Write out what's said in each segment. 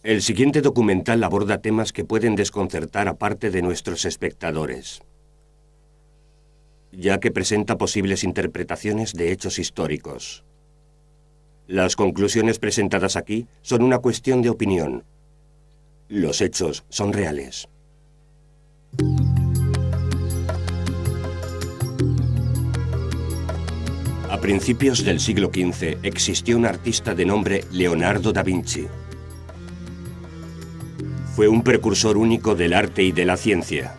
El siguiente documental aborda temas que pueden desconcertar a parte de nuestros espectadores, ya que presenta posibles interpretaciones de hechos históricos. Las conclusiones presentadas aquí son una cuestión de opinión. Los hechos son reales. A principios del siglo XV existió un artista de nombre Leonardo da Vinci. Fue un precursor único del arte y de la ciencia.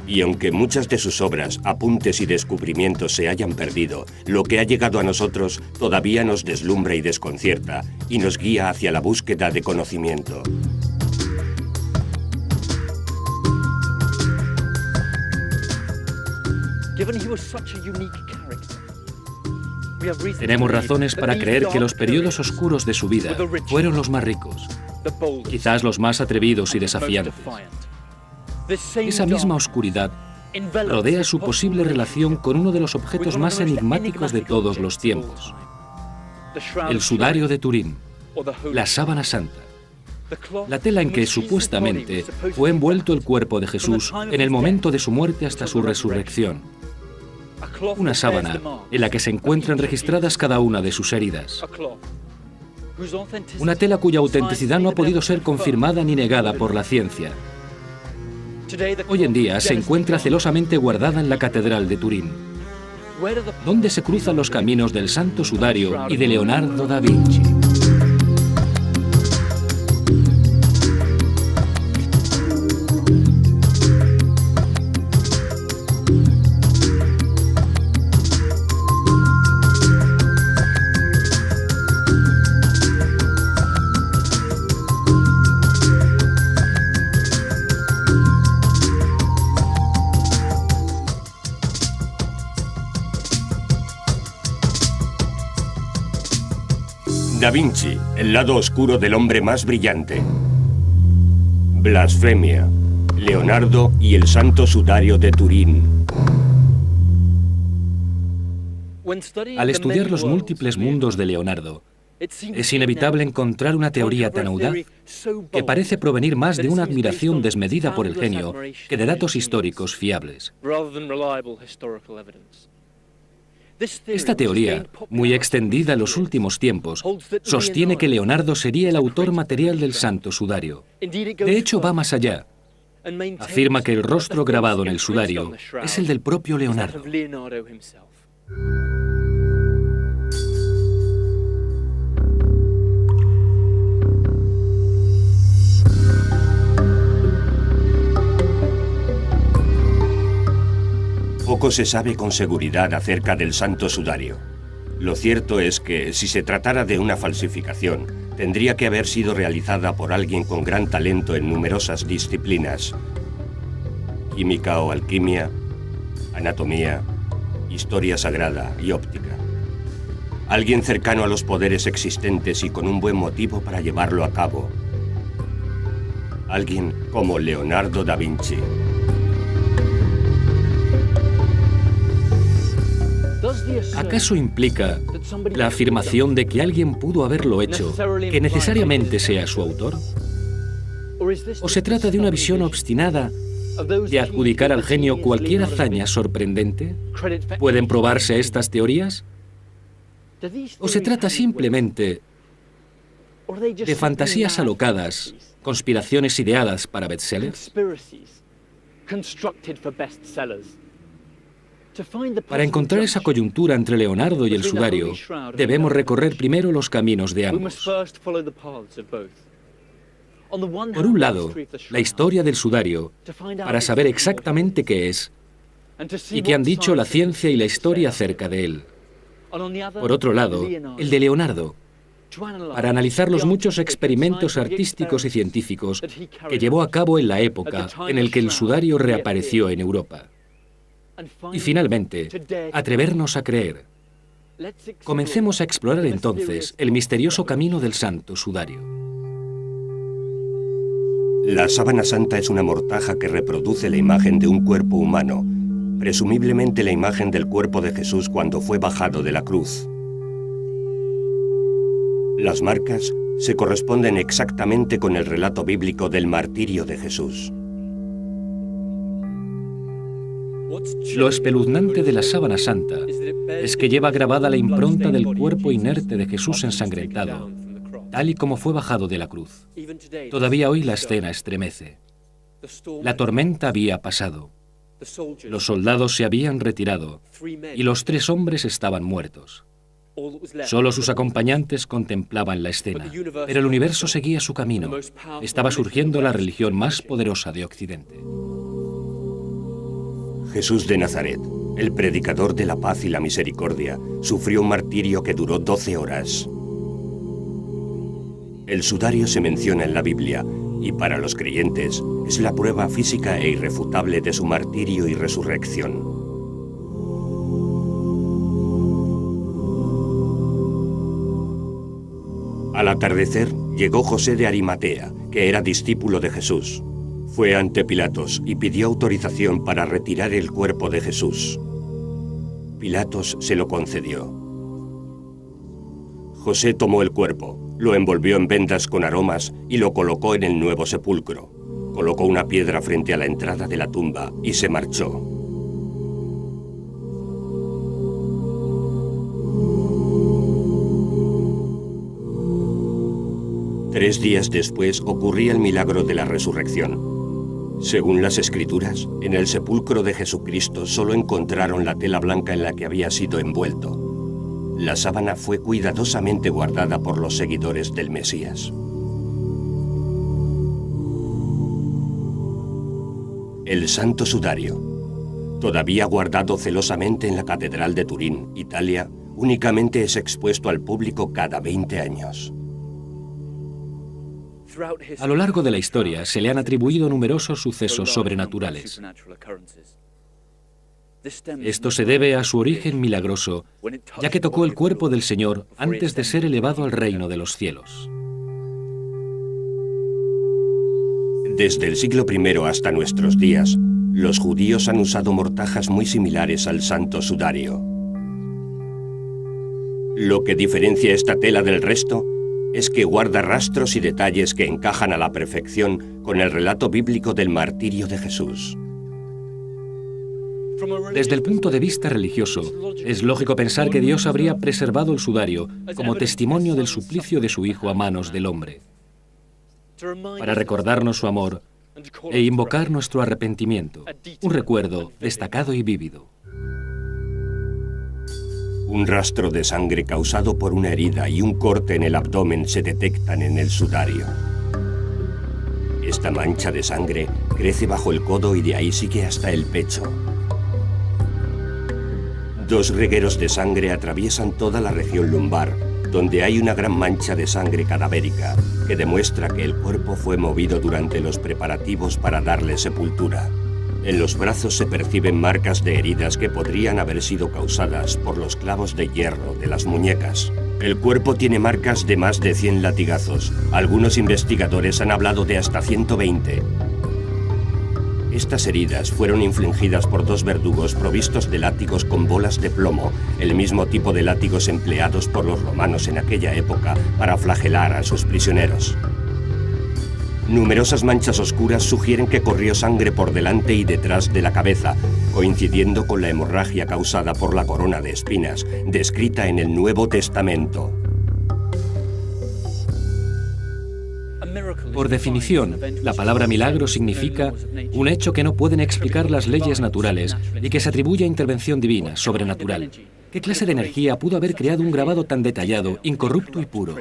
Y aunque muchas de sus obras, apuntes y descubrimientos se hayan perdido, lo que ha llegado a nosotros todavía nos deslumbra y desconcierta y nos guía hacia la búsqueda de conocimiento. Tenemos razones para creer que los periodos oscuros de su vida fueron los más ricos, quizás los más atrevidos y desafiantes. Esa misma oscuridad rodea su posible relación con uno de los objetos más enigmáticos de todos los tiempos, el sudario de Turín, la sábana santa, la tela en que supuestamente fue envuelto el cuerpo de Jesús en el momento de su muerte hasta su resurrección. Una sábana en la que se encuentran registradas cada una de sus heridas. Una tela cuya autenticidad no ha podido ser confirmada ni negada por la ciencia. Hoy en día se encuentra celosamente guardada en la Catedral de Turín, donde se cruzan los caminos del Santo Sudario y de Leonardo da Vinci. Da Vinci, el lado oscuro del hombre más brillante. Blasfemia, Leonardo y el Santo Sudario de Turín. Al estudiar los múltiples mundos de Leonardo, es inevitable encontrar una teoría tan audaz que parece provenir más de una admiración desmedida por el genio que de datos históricos fiables. Esta teoría, muy extendida en los últimos tiempos, sostiene que Leonardo sería el autor material del Santo Sudario. De hecho, va más allá. Afirma que el rostro grabado en el sudario es el del propio Leonardo. Poco se sabe con seguridad acerca del Santo Sudario. Lo cierto es que, si se tratara de una falsificación, tendría que haber sido realizada por alguien con gran talento en numerosas disciplinas: química o alquimia, anatomía, historia sagrada y óptica. Alguien cercano a los poderes existentes y con un buen motivo para llevarlo a cabo. Alguien como Leonardo da Vinci. ¿Acaso implica la afirmación de que alguien pudo haberlo hecho que necesariamente sea su autor? ¿O se trata de una visión obstinada de adjudicar al genio cualquier hazaña sorprendente? ¿Pueden probarse estas teorías? ¿O se trata simplemente de fantasías alocadas, conspiraciones ideadas para bestsellers? Para encontrar esa coyuntura entre Leonardo y el sudario, debemos recorrer primero los caminos de ambos. Por un lado, la historia del sudario, para saber exactamente qué es y qué han dicho la ciencia y la historia acerca de él. Por otro lado, el de Leonardo, para analizar los muchos experimentos artísticos y científicos que llevó a cabo en la época en la que el sudario reapareció en Europa. Y finalmente, atrevernos a creer. Comencemos a explorar entonces el misterioso camino del Santo Sudario. La sábana santa es una mortaja que reproduce la imagen de un cuerpo humano, presumiblemente la imagen del cuerpo de Jesús cuando fue bajado de la cruz. Las marcas se corresponden exactamente con el relato bíblico del martirio de Jesús. Lo espeluznante de la sábana santa es que lleva grabada la impronta del cuerpo inerte de Jesús ensangrentado, tal y como fue bajado de la cruz. Todavía hoy la escena estremece. La tormenta había pasado. Los soldados se habían retirado y los 3 hombres estaban muertos. Solo sus acompañantes contemplaban la escena, pero el universo seguía su camino. Estaba surgiendo la religión más poderosa de Occidente. Jesús de Nazaret, el predicador de la paz y la misericordia, sufrió un martirio que duró 12 horas. El sudario se menciona en la Biblia y para los creyentes es la prueba física e irrefutable de su martirio y resurrección. Al atardecer llegó José de Arimatea, que era discípulo de Jesús. Fue ante Pilatos y pidió autorización para retirar el cuerpo de Jesús. Pilatos se lo concedió. José tomó el cuerpo, lo envolvió en vendas con aromas y lo colocó en el nuevo sepulcro. Colocó una piedra frente a la entrada de la tumba y se marchó. Tres días después ocurría el milagro de la resurrección. Según las Escrituras, en el sepulcro de Jesucristo solo encontraron la tela blanca en la que había sido envuelto. La sábana fue cuidadosamente guardada por los seguidores del Mesías. El Santo Sudario, todavía guardado celosamente en la Catedral de Turín, Italia, únicamente es expuesto al público cada 20 años. A lo largo de la historia se le han atribuido numerosos sucesos sobrenaturales. Esto se debe a su origen milagroso, ya que tocó el cuerpo del Señor antes de ser elevado al reino de los cielos. Desde el siglo I hasta nuestros días, los judíos han usado mortajas muy similares al Santo Sudario. Lo que diferencia esta tela del resto es que guarda rastros y detalles que encajan a la perfección con el relato bíblico del martirio de Jesús. Desde el punto de vista religioso, es lógico pensar que Dios habría preservado el sudario como testimonio del suplicio de su Hijo a manos del hombre, para recordarnos su amor e invocar nuestro arrepentimiento, un recuerdo destacado y vívido. Un rastro de sangre causado por una herida y un corte en el abdomen se detectan en el sudario. Esta mancha de sangre crece bajo el codo y de ahí sigue hasta el pecho. 2 regueros de sangre atraviesan toda la región lumbar, donde hay una gran mancha de sangre cadavérica que demuestra que el cuerpo fue movido durante los preparativos para darle sepultura. En los brazos se perciben marcas de heridas que podrían haber sido causadas por los clavos de hierro de las muñecas. El cuerpo tiene marcas de más de 100 latigazos. Algunos investigadores han hablado de hasta 120. Estas heridas fueron infligidas por 2 verdugos provistos de látigos con bolas de plomo, el mismo tipo de látigos empleados por los romanos en aquella época para flagelar a sus prisioneros. Numerosas manchas oscuras sugieren que corrió sangre por delante y detrás de la cabeza, coincidiendo con la hemorragia causada por la corona de espinas, descrita en el Nuevo Testamento. Por definición, la palabra milagro significa un hecho que no pueden explicar las leyes naturales y que se atribuye a intervención divina, sobrenatural. ¿Qué clase de energía pudo haber creado un grabado tan detallado, incorrupto y puro?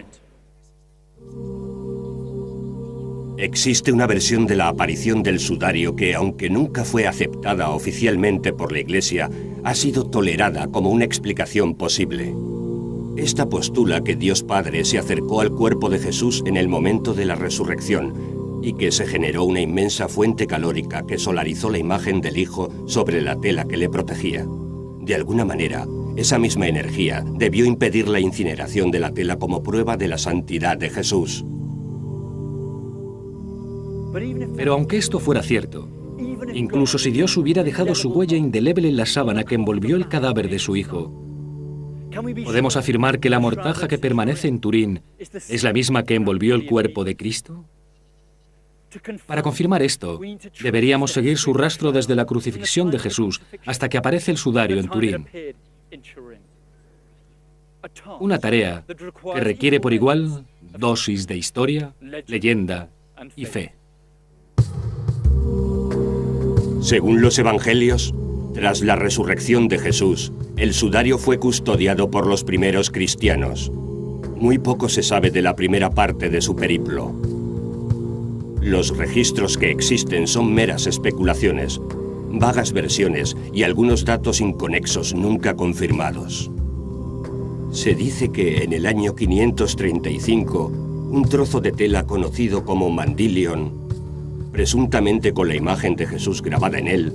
Existe una versión de la aparición del sudario que, aunque nunca fue aceptada oficialmente por la Iglesia, ha sido tolerada como una explicación posible. Esta postula que Dios Padre se acercó al cuerpo de Jesús en el momento de la resurrección y que se generó una inmensa fuente calórica que solarizó la imagen del Hijo sobre la tela que le protegía. De alguna manera, esa misma energía debió impedir la incineración de la tela como prueba de la santidad de Jesús. Pero aunque esto fuera cierto, incluso si Dios hubiera dejado su huella indeleble en la sábana que envolvió el cadáver de su Hijo, ¿Podemos afirmar que la mortaja que permanece en Turín es la misma que envolvió el cuerpo de Cristo? Para confirmar esto, deberíamos seguir su rastro desde la crucifixión de Jesús hasta que aparece el sudario en Turín. Una tarea que requiere por igual dosis de historia, leyenda y fe. Según los evangelios, tras la resurrección de Jesús, el sudario fue custodiado por los primeros cristianos. Muy poco se sabe de la primera parte de su periplo. Los registros que existen son meras especulaciones, vagas versiones y algunos datos inconexos nunca confirmados. Se dice que en el año 535, un trozo de tela conocido como mandilion, presuntamente con la imagen de Jesús grabada en él,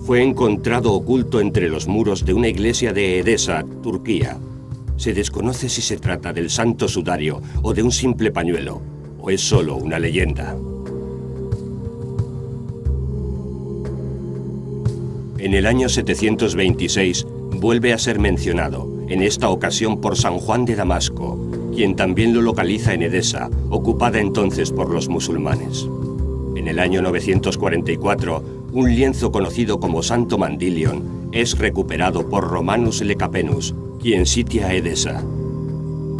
fue encontrado oculto entre los muros de una iglesia de Edesa, Turquía. Se desconoce si se trata del santo sudario o de un simple pañuelo, o es solo una leyenda. En el año 726 vuelve a ser mencionado, en esta ocasión por San Juan de Damasco, quien también lo localiza en Edesa, ocupada entonces por los musulmanes. En el año 944, un lienzo conocido como Santo Mandilion es recuperado por Romanus Lecapenus, quien sitia Edesa.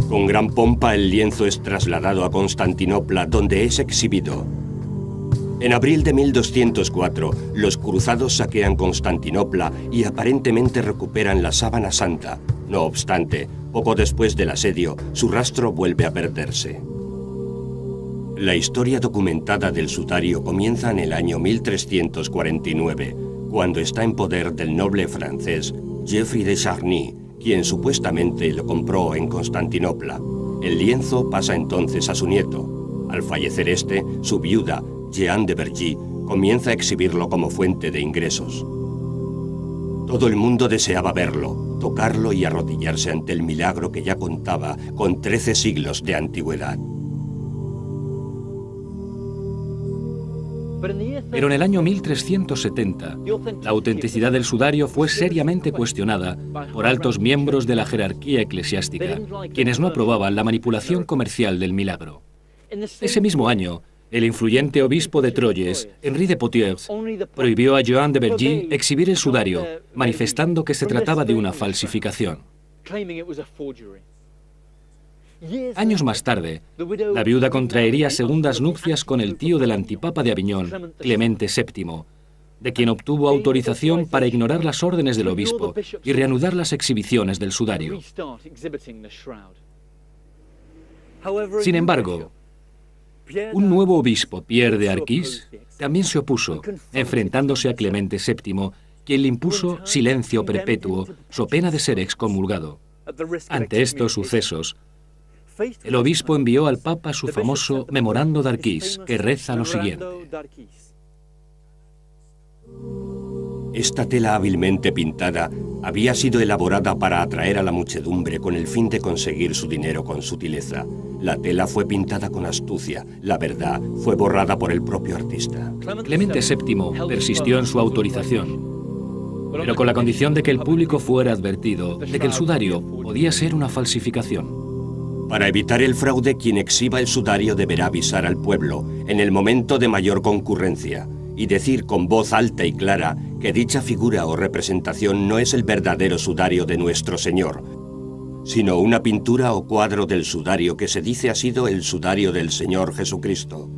Con gran pompa el lienzo es trasladado a Constantinopla, donde es exhibido. En abril de 1204, los cruzados saquean Constantinopla y aparentemente recuperan la sábana santa. No obstante, poco después del asedio, su rastro vuelve a perderse. La historia documentada del sudario comienza en el año 1349, cuando está en poder del noble francés Geoffrey de Charny, quien supuestamente lo compró en Constantinopla. El lienzo pasa entonces a su nieto. Al fallecer este, su viuda, Jeanne de Bergy, comienza a exhibirlo como fuente de ingresos. Todo el mundo deseaba verlo, tocarlo y arrodillarse ante el milagro que ya contaba con 13 siglos de antigüedad. Pero en el año 1370, la autenticidad del sudario fue seriamente cuestionada por altos miembros de la jerarquía eclesiástica, quienes no aprobaban la manipulación comercial del milagro. Ese mismo año, el influyente obispo de Troyes, Henri de Poitiers, prohibió a Jeanne de Bergy exhibir el sudario, manifestando que se trataba de una falsificación. Años más tarde, la viuda contraería segundas nupcias con el tío del antipapa de Aviñón, Clemente VII, de quien obtuvo autorización para ignorar las órdenes del obispo y reanudar las exhibiciones del sudario. Sin embargo, un nuevo obispo, Pierre de Arquís, también se opuso, enfrentándose a Clemente VII, quien le impuso silencio perpetuo, so pena de ser excomulgado. Ante estos sucesos, el obispo envió al Papa su famoso Memorando d'Arquís, que reza lo siguiente: Esta tela hábilmente pintada había sido elaborada para atraer a la muchedumbre con el fin de conseguir su dinero con sutileza. La tela fue pintada con astucia, la verdad fue borrada por el propio artista. Clemente VII persistió en su autorización, pero con la condición de que el público fuera advertido de que el sudario podía ser una falsificación. Para evitar el fraude, quien exhiba el sudario deberá avisar al pueblo en el momento de mayor concurrencia y decir con voz alta y clara que dicha figura o representación no es el verdadero sudario de nuestro Señor, sino una pintura o cuadro del sudario que se dice ha sido el sudario del Señor Jesucristo.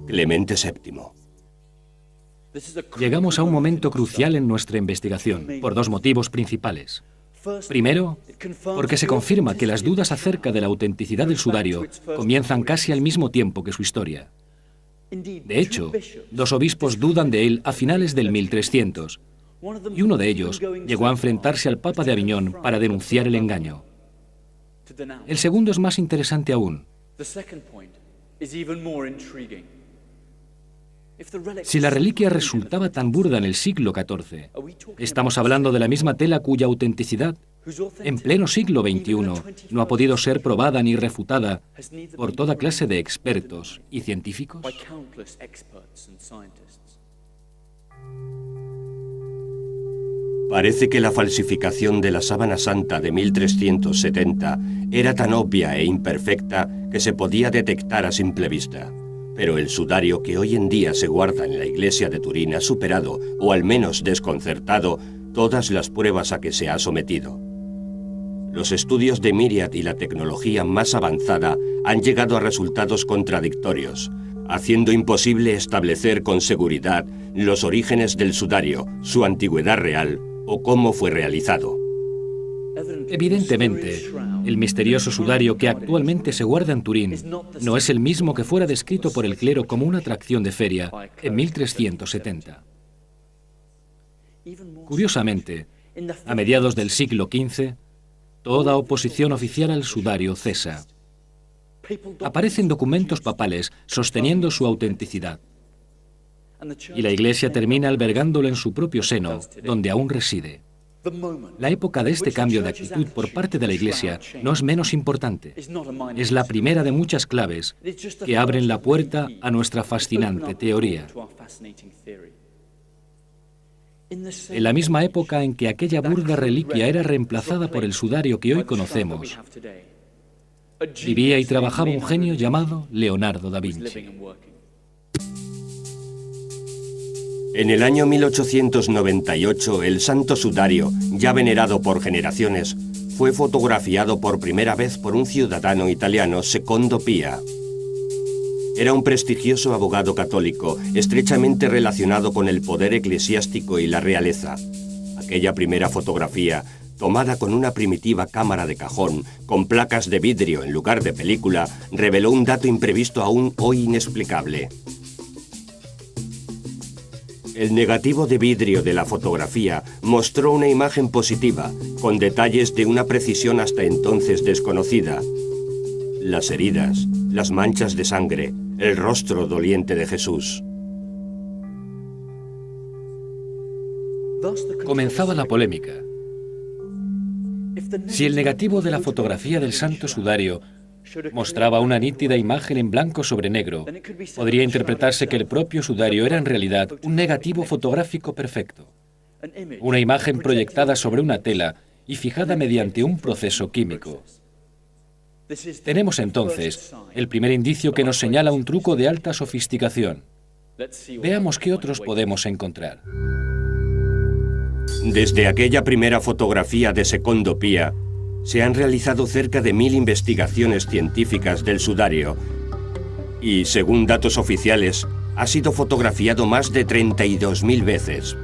Clemente VII. Llegamos a un momento crucial en nuestra investigación, por dos motivos principales. Primero, porque se confirma que las dudas acerca de la autenticidad del sudario comienzan casi al mismo tiempo que su historia. De hecho, dos obispos dudan de él a finales del 1300, y uno de ellos llegó a enfrentarse al Papa de Aviñón para denunciar el engaño. El segundo es más interesante aún. Si la reliquia resultaba tan burda en el siglo XIV, estamos hablando de la misma tela cuya autenticidad, en pleno siglo XXI, no ha podido ser probada ni refutada por toda clase de expertos y científicos. Parece que la falsificación de la sábana santa de 1370 era tan obvia e imperfecta que se podía detectar a simple vista. Pero el sudario que hoy en día se guarda en la iglesia de Turín ha superado, o al menos desconcertado, todas las pruebas a que se ha sometido. Los estudios de Myriad y la tecnología más avanzada han llegado a resultados contradictorios, haciendo imposible establecer con seguridad los orígenes del sudario, su antigüedad real o cómo fue realizado. Evidentemente, el misterioso sudario que actualmente se guarda en Turín no es el mismo que fuera descrito por el clero como una atracción de feria en 1370. Curiosamente, a mediados del siglo XV, toda oposición oficial al sudario cesa. Aparecen documentos papales sosteniendo su autenticidad. Y la Iglesia termina albergándolo en su propio seno, donde aún reside. La época de este cambio de actitud por parte de la Iglesia no es menos importante. Es la primera de muchas claves que abren la puerta a nuestra fascinante teoría. En la misma época en que aquella burda reliquia era reemplazada por el sudario que hoy conocemos, vivía y trabajaba un genio llamado Leonardo da Vinci. En el año 1898, el Santo Sudario, ya venerado por generaciones, fue fotografiado por primera vez por un ciudadano italiano, Secondo Pia. Era un prestigioso abogado católico, estrechamente relacionado con el poder eclesiástico y la realeza. Aquella primera fotografía, tomada con una primitiva cámara de cajón, con placas de vidrio en lugar de película, reveló un dato imprevisto aún hoy inexplicable. El negativo de vidrio de la fotografía mostró una imagen positiva, con detalles de una precisión hasta entonces desconocida. Las heridas, las manchas de sangre, el rostro doliente de Jesús. Comenzaba la polémica. Si el negativo de la fotografía del Santo Sudario mostraba una nítida imagen en blanco sobre negro, podría interpretarse que el propio sudario era en realidad un negativo fotográfico perfecto, una imagen proyectada sobre una tela y fijada mediante un proceso químico. Tenemos entonces el primer indicio que nos señala un truco de alta sofisticación. Veamos qué otros podemos encontrar. Desde aquella primera fotografía de Secondo Pia, se han realizado cerca de 1000 investigaciones científicas del sudario y, según datos oficiales, ha sido fotografiado más de 32.000 veces.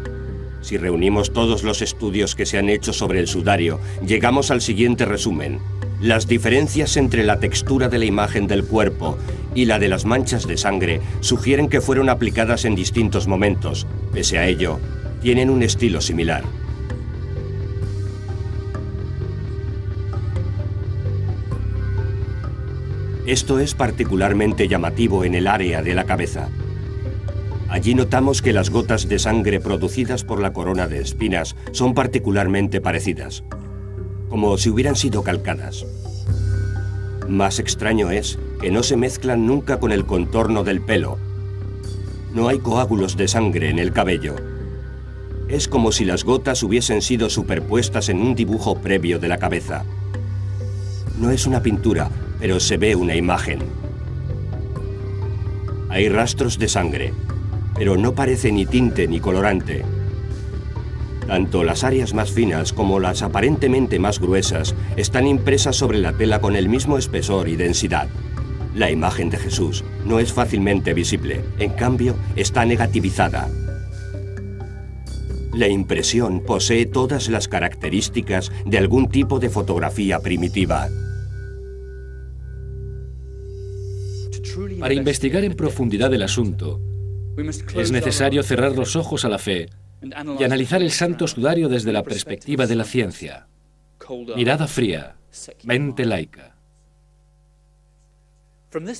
Si reunimos todos los estudios que se han hecho sobre el sudario, llegamos al siguiente resumen. Las diferencias entre la textura de la imagen del cuerpo y la de las manchas de sangre sugieren que fueron aplicadas en distintos momentos. Pese a ello, tienen un estilo similar. Esto es particularmente llamativo en el área de la cabeza. Allí notamos que las gotas de sangre producidas por la corona de espinas son particularmente parecidas, como si hubieran sido calcadas. Más extraño es que no se mezclan nunca con el contorno del pelo. No hay coágulos de sangre en el cabello. Es como si las gotas hubiesen sido superpuestas en un dibujo previo de la cabeza. No es una pintura, pero se ve una imagen. Hay rastros de sangre, pero no parece ni tinte ni colorante. Tanto las áreas más finas como las aparentemente más gruesas están impresas sobre la tela con el mismo espesor y densidad. La imagen de Jesús no es fácilmente visible, en cambio está negativizada. La impresión posee todas las características de algún tipo de fotografía primitiva. Para investigar en profundidad el asunto, es necesario cerrar los ojos a la fe y analizar el Santo Sudario desde la perspectiva de la ciencia. Mirada fría, mente laica.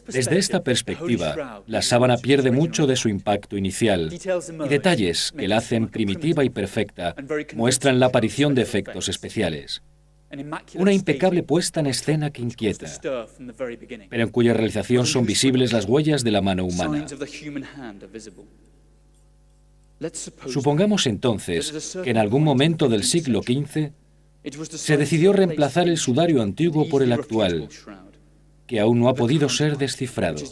Desde esta perspectiva, la sábana pierde mucho de su impacto inicial y detalles que la hacen primitiva y perfecta muestran la aparición de efectos especiales. Una impecable puesta en escena que inquieta, pero en cuya realización son visibles las huellas de la mano humana. Supongamos entonces que en algún momento del siglo XV se decidió reemplazar el sudario antiguo por el actual, que aún no ha podido ser descifrado.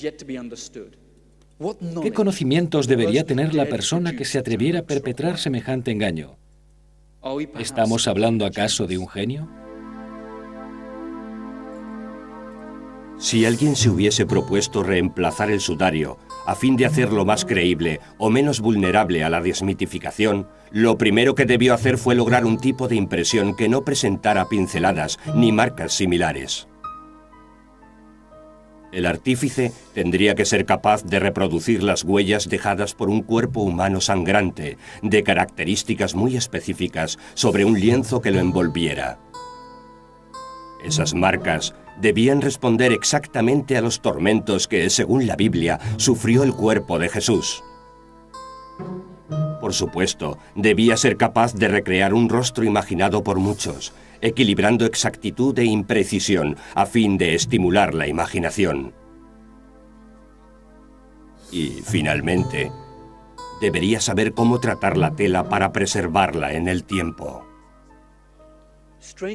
¿Qué conocimientos debería tener la persona que se atreviera a perpetrar semejante engaño? ¿Estamos hablando acaso de un genio? Si alguien se hubiese propuesto reemplazar el sudario a fin de hacerlo más creíble o menos vulnerable a la desmitificación, lo primero que debió hacer fue lograr un tipo de impresión que no presentara pinceladas ni marcas similares. El artífice tendría que ser capaz de reproducir las huellas dejadas por un cuerpo humano sangrante, de características muy específicas, sobre un lienzo que lo envolviera. Esas marcas debían responder exactamente a los tormentos que, según la Biblia, sufrió el cuerpo de Jesús. Por supuesto, debía ser capaz de recrear un rostro imaginado por muchos, equilibrando exactitud e imprecisión a fin de estimular la imaginación. Y, finalmente, debería saber cómo tratar la tela para preservarla en el tiempo.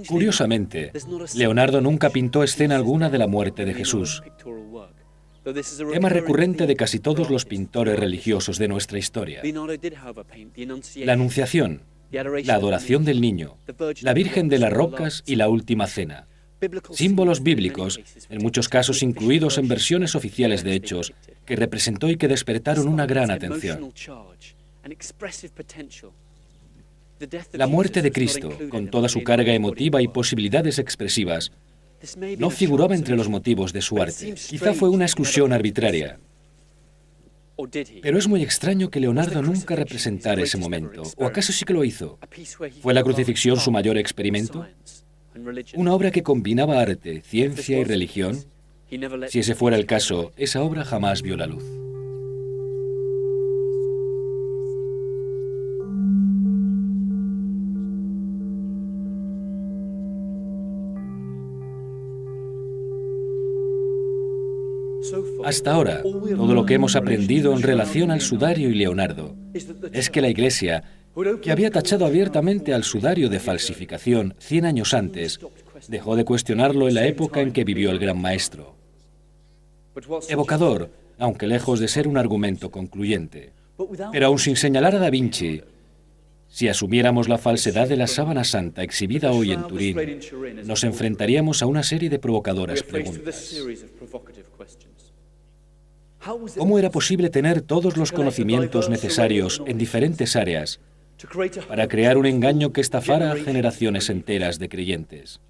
Curiosamente, Leonardo nunca pintó escena alguna de la muerte de Jesús, tema recurrente de casi todos los pintores religiosos de nuestra historia. La Anunciación, la adoración del niño, la Virgen de las Rocas y la Última Cena. Símbolos bíblicos, en muchos casos incluidos en versiones oficiales de Hechos, que representó y que despertaron una gran atención. La muerte de Cristo, con toda su carga emotiva y posibilidades expresivas, no figuraba entre los motivos de su arte. Quizá fue una exclusión arbitraria. Pero es muy extraño que Leonardo nunca representara ese momento. ¿O acaso sí que lo hizo? ¿Fue la crucifixión su mayor experimento? ¿Una obra que combinaba arte, ciencia y religión? Si ese fuera el caso, esa obra jamás vio la luz. Hasta ahora, todo lo que hemos aprendido en relación al sudario y Leonardo es que la Iglesia, que había tachado abiertamente al sudario de falsificación 100 años antes, dejó de cuestionarlo en la época en que vivió el gran maestro. Evocador, aunque lejos de ser un argumento concluyente. Pero aun sin señalar a Da Vinci, si asumiéramos la falsedad de la sábana santa exhibida hoy en Turín, nos enfrentaríamos a una serie de provocadoras preguntas. ¿Cómo era posible tener todos los conocimientos necesarios en diferentes áreas para crear un engaño que estafara a generaciones enteras de creyentes?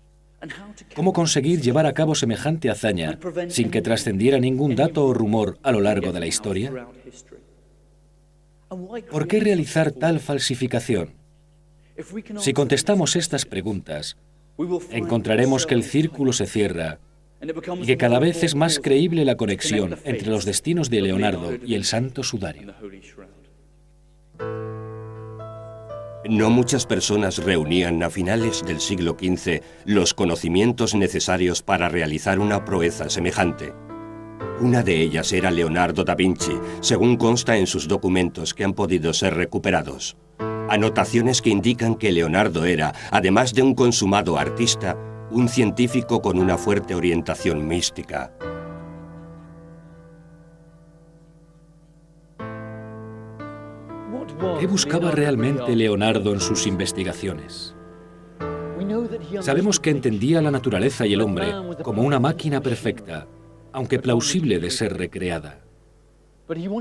¿Cómo conseguir llevar a cabo semejante hazaña sin que trascendiera ningún dato o rumor a lo largo de la historia? ¿Por qué realizar tal falsificación? Si contestamos estas preguntas, encontraremos que el círculo se cierra y que cada vez es más creíble la conexión entre los destinos de Leonardo y el Santo Sudario. No muchas personas reunían a finales del siglo XV los conocimientos necesarios para realizar una proeza semejante. Una de ellas era Leonardo da Vinci, según consta en sus documentos que han podido ser recuperados. Anotaciones que indican que Leonardo era, además de un consumado artista, un científico con una fuerte orientación mística. ¿Qué buscaba realmente Leonardo en sus investigaciones? Sabemos que entendía la naturaleza y el hombre como una máquina perfecta, aunque plausible de ser recreada.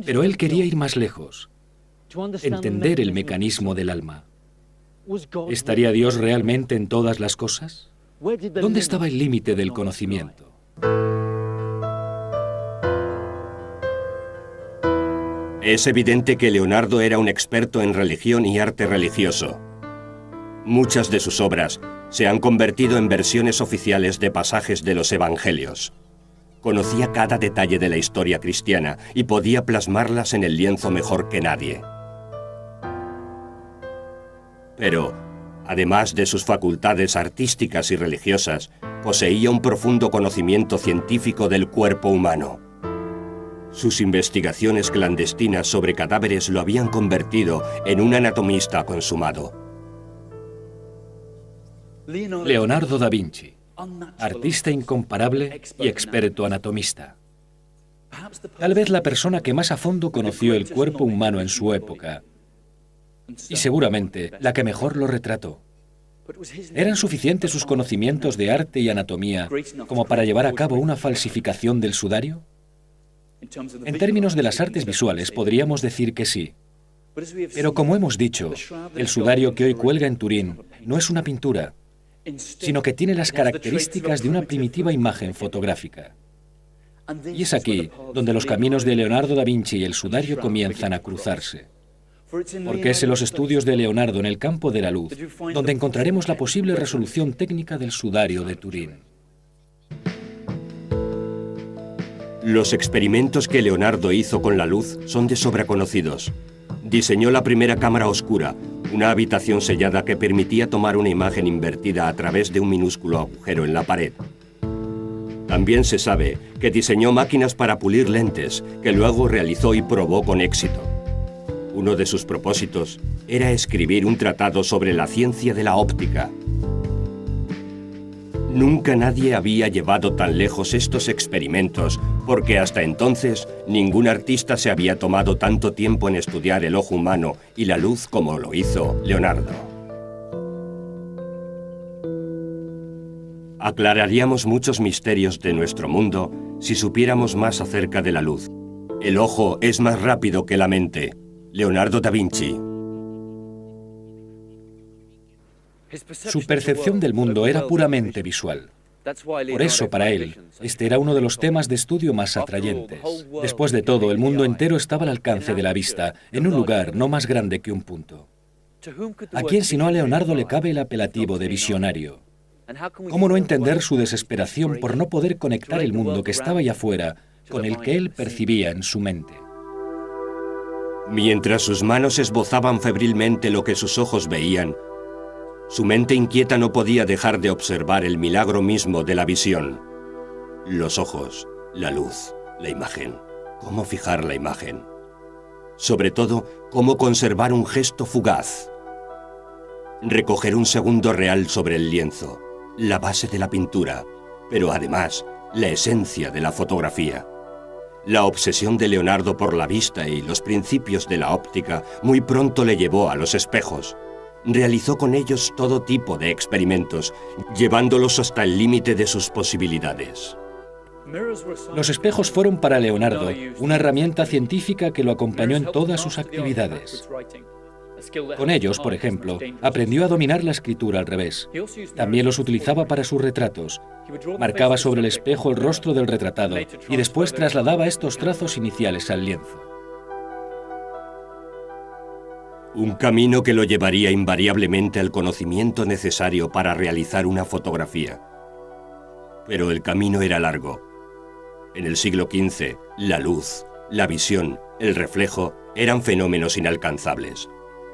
Pero él quería ir más lejos, entender el mecanismo del alma. ¿Estaría Dios realmente en todas las cosas? ¿Dónde estaba el límite del conocimiento? Es evidente que Leonardo era un experto en religión y arte religioso. Muchas de sus obras se han convertido en versiones oficiales de pasajes de los evangelios. Conocía cada detalle de la historia cristiana y podía plasmarlas en el lienzo mejor que nadie. Pero, además de sus facultades artísticas y religiosas, poseía un profundo conocimiento científico del cuerpo humano. Sus investigaciones clandestinas sobre cadáveres lo habían convertido en un anatomista consumado. Leonardo da Vinci, artista incomparable y experto anatomista. Tal vez la persona que más a fondo conoció el cuerpo humano en su época, y seguramente la que mejor lo retrató. ¿Eran suficientes sus conocimientos de arte y anatomía como para llevar a cabo una falsificación del sudario? En términos de las artes visuales podríamos decir que sí. Pero como hemos dicho, el sudario que hoy cuelga en Turín no es una pintura, sino que tiene las características de una primitiva imagen fotográfica. Y es aquí donde los caminos de Leonardo da Vinci y el sudario comienzan a cruzarse. Porque es en los estudios de Leonardo en el campo de la luz donde encontraremos la posible resolución técnica del sudario de Turín. Los experimentos que Leonardo hizo con la luz son de sobra conocidos. Diseñó la primera cámara oscura, una habitación sellada que permitía tomar una imagen invertida a través de un minúsculo agujero en la pared. También se sabe que diseñó máquinas para pulir lentes, que luego realizó y probó con éxito. Uno de sus propósitos era escribir un tratado sobre la ciencia de la óptica. Nunca nadie había llevado tan lejos estos experimentos, porque hasta entonces ningún artista se había tomado tanto tiempo en estudiar el ojo humano y la luz como lo hizo Leonardo. Aclararíamos muchos misterios de nuestro mundo si supiéramos más acerca de la luz. El ojo es más rápido que la mente. Leonardo da Vinci. Su percepción del mundo era puramente visual. Por eso, para él, este era uno de los temas de estudio más atrayentes. Después de todo, el mundo entero estaba al alcance de la vista, en un lugar no más grande que un punto. ¿A quién sino a Leonardo le cabe el apelativo de visionario? ¿Cómo no entender su desesperación por no poder conectar el mundo que estaba allá afuera con el que él percibía en su mente? Mientras sus manos esbozaban febrilmente lo que sus ojos veían, su mente inquieta no podía dejar de observar el milagro mismo de la visión. Los ojos, la luz, la imagen. ¿Cómo fijar la imagen? Sobre todo, cómo conservar un gesto fugaz. Recoger un segundo real sobre el lienzo, la base de la pintura, pero además, la esencia de la fotografía. La obsesión de Leonardo por la vista y los principios de la óptica muy pronto le llevó a los espejos. Realizó con ellos todo tipo de experimentos, llevándolos hasta el límite de sus posibilidades. Los espejos fueron para Leonardo una herramienta científica que lo acompañó en todas sus actividades. Con ellos, por ejemplo, aprendió a dominar la escritura al revés. También los utilizaba para sus retratos. Marcaba sobre el espejo el rostro del retratado y después trasladaba estos trazos iniciales al lienzo. Un camino que lo llevaría invariablemente al conocimiento necesario para realizar una fotografía. Pero el camino era largo. En el siglo XV, la luz, la visión, el reflejo eran fenómenos inalcanzables.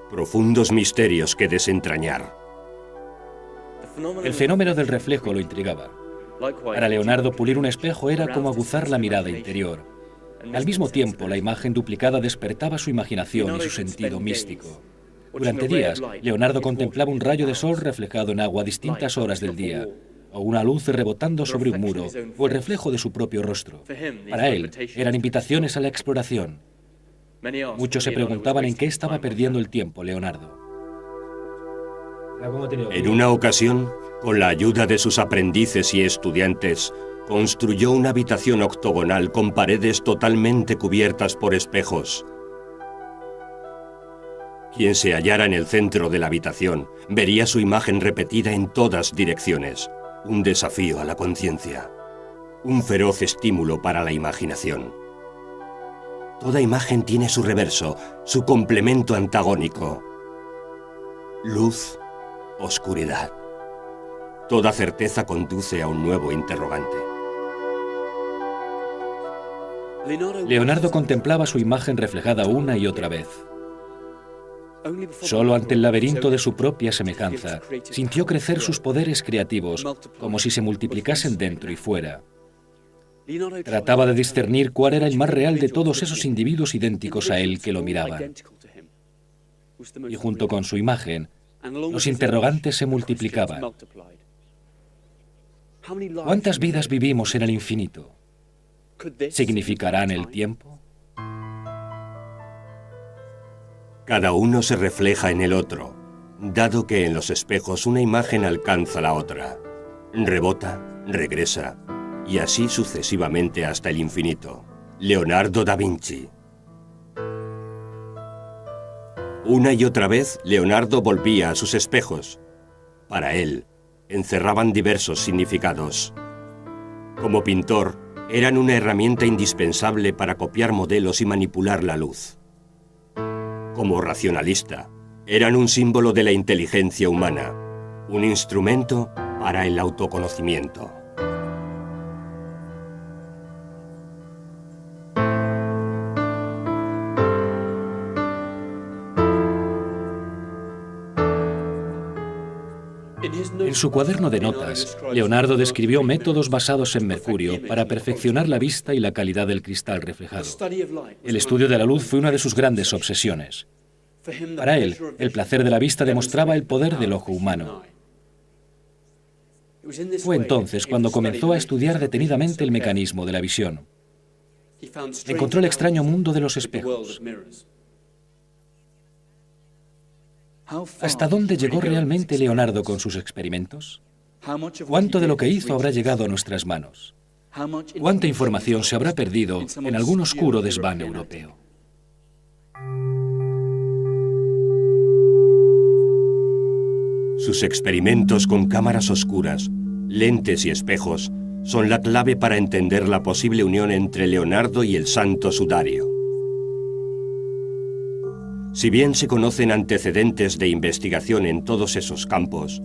Profundos misterios que desentrañar. El fenómeno del reflejo lo intrigaba. Para Leonardo, pulir un espejo era como aguzar la mirada interior. Al mismo tiempo, la imagen duplicada despertaba su imaginación y su sentido místico. Durante días, Leonardo contemplaba un rayo de sol reflejado en agua a distintas horas del día, o una luz rebotando sobre un muro, o el reflejo de su propio rostro. Para él, eran invitaciones a la exploración. Muchos se preguntaban en qué estaba perdiendo el tiempo Leonardo. En una ocasión, con la ayuda de sus aprendices y estudiantes, construyó una habitación octogonal con paredes totalmente cubiertas por espejos. Quien se hallara en el centro de la habitación vería su imagen repetida en todas direcciones. Un desafío a la conciencia. Un feroz estímulo para la imaginación. Toda imagen tiene su reverso, su complemento antagónico. Luz, oscuridad. Toda certeza conduce a un nuevo interrogante. Leonardo contemplaba su imagen reflejada una y otra vez. Solo ante el laberinto de su propia semejanza, sintió crecer sus poderes creativos, como si se multiplicasen dentro y fuera. Trataba de discernir cuál era el más real de todos esos individuos idénticos a él que lo miraban. Y junto con su imagen, los interrogantes se multiplicaban. ¿Cuántas vidas vivimos en el infinito? ¿Significarán el tiempo? Cada uno se refleja en el otro, dado que en los espejos una imagen alcanza la otra. Rebota, regresa, y así sucesivamente hasta el infinito. Leonardo da Vinci. Una y otra vez, Leonardo volvía a sus espejos. Para él, encerraban diversos significados. Como pintor, eran una herramienta indispensable para copiar modelos y manipular la luz. Como racionalista, eran un símbolo de la inteligencia humana, un instrumento para el autoconocimiento. En su cuaderno de notas, Leonardo describió métodos basados en mercurio para perfeccionar la vista y la calidad del cristal reflejado. El estudio de la luz fue una de sus grandes obsesiones. Para él, el placer de la vista demostraba el poder del ojo humano. Fue entonces cuando comenzó a estudiar detenidamente el mecanismo de la visión. Encontró el extraño mundo de los espejos. ¿Hasta dónde llegó realmente Leonardo con sus experimentos? ¿Cuánto de lo que hizo habrá llegado a nuestras manos? ¿Cuánta información se habrá perdido en algún oscuro desván europeo? Sus experimentos con cámaras oscuras, lentes y espejos son la clave para entender la posible unión entre Leonardo y el Santo Sudario. Si bien se conocen antecedentes de investigación en todos esos campos,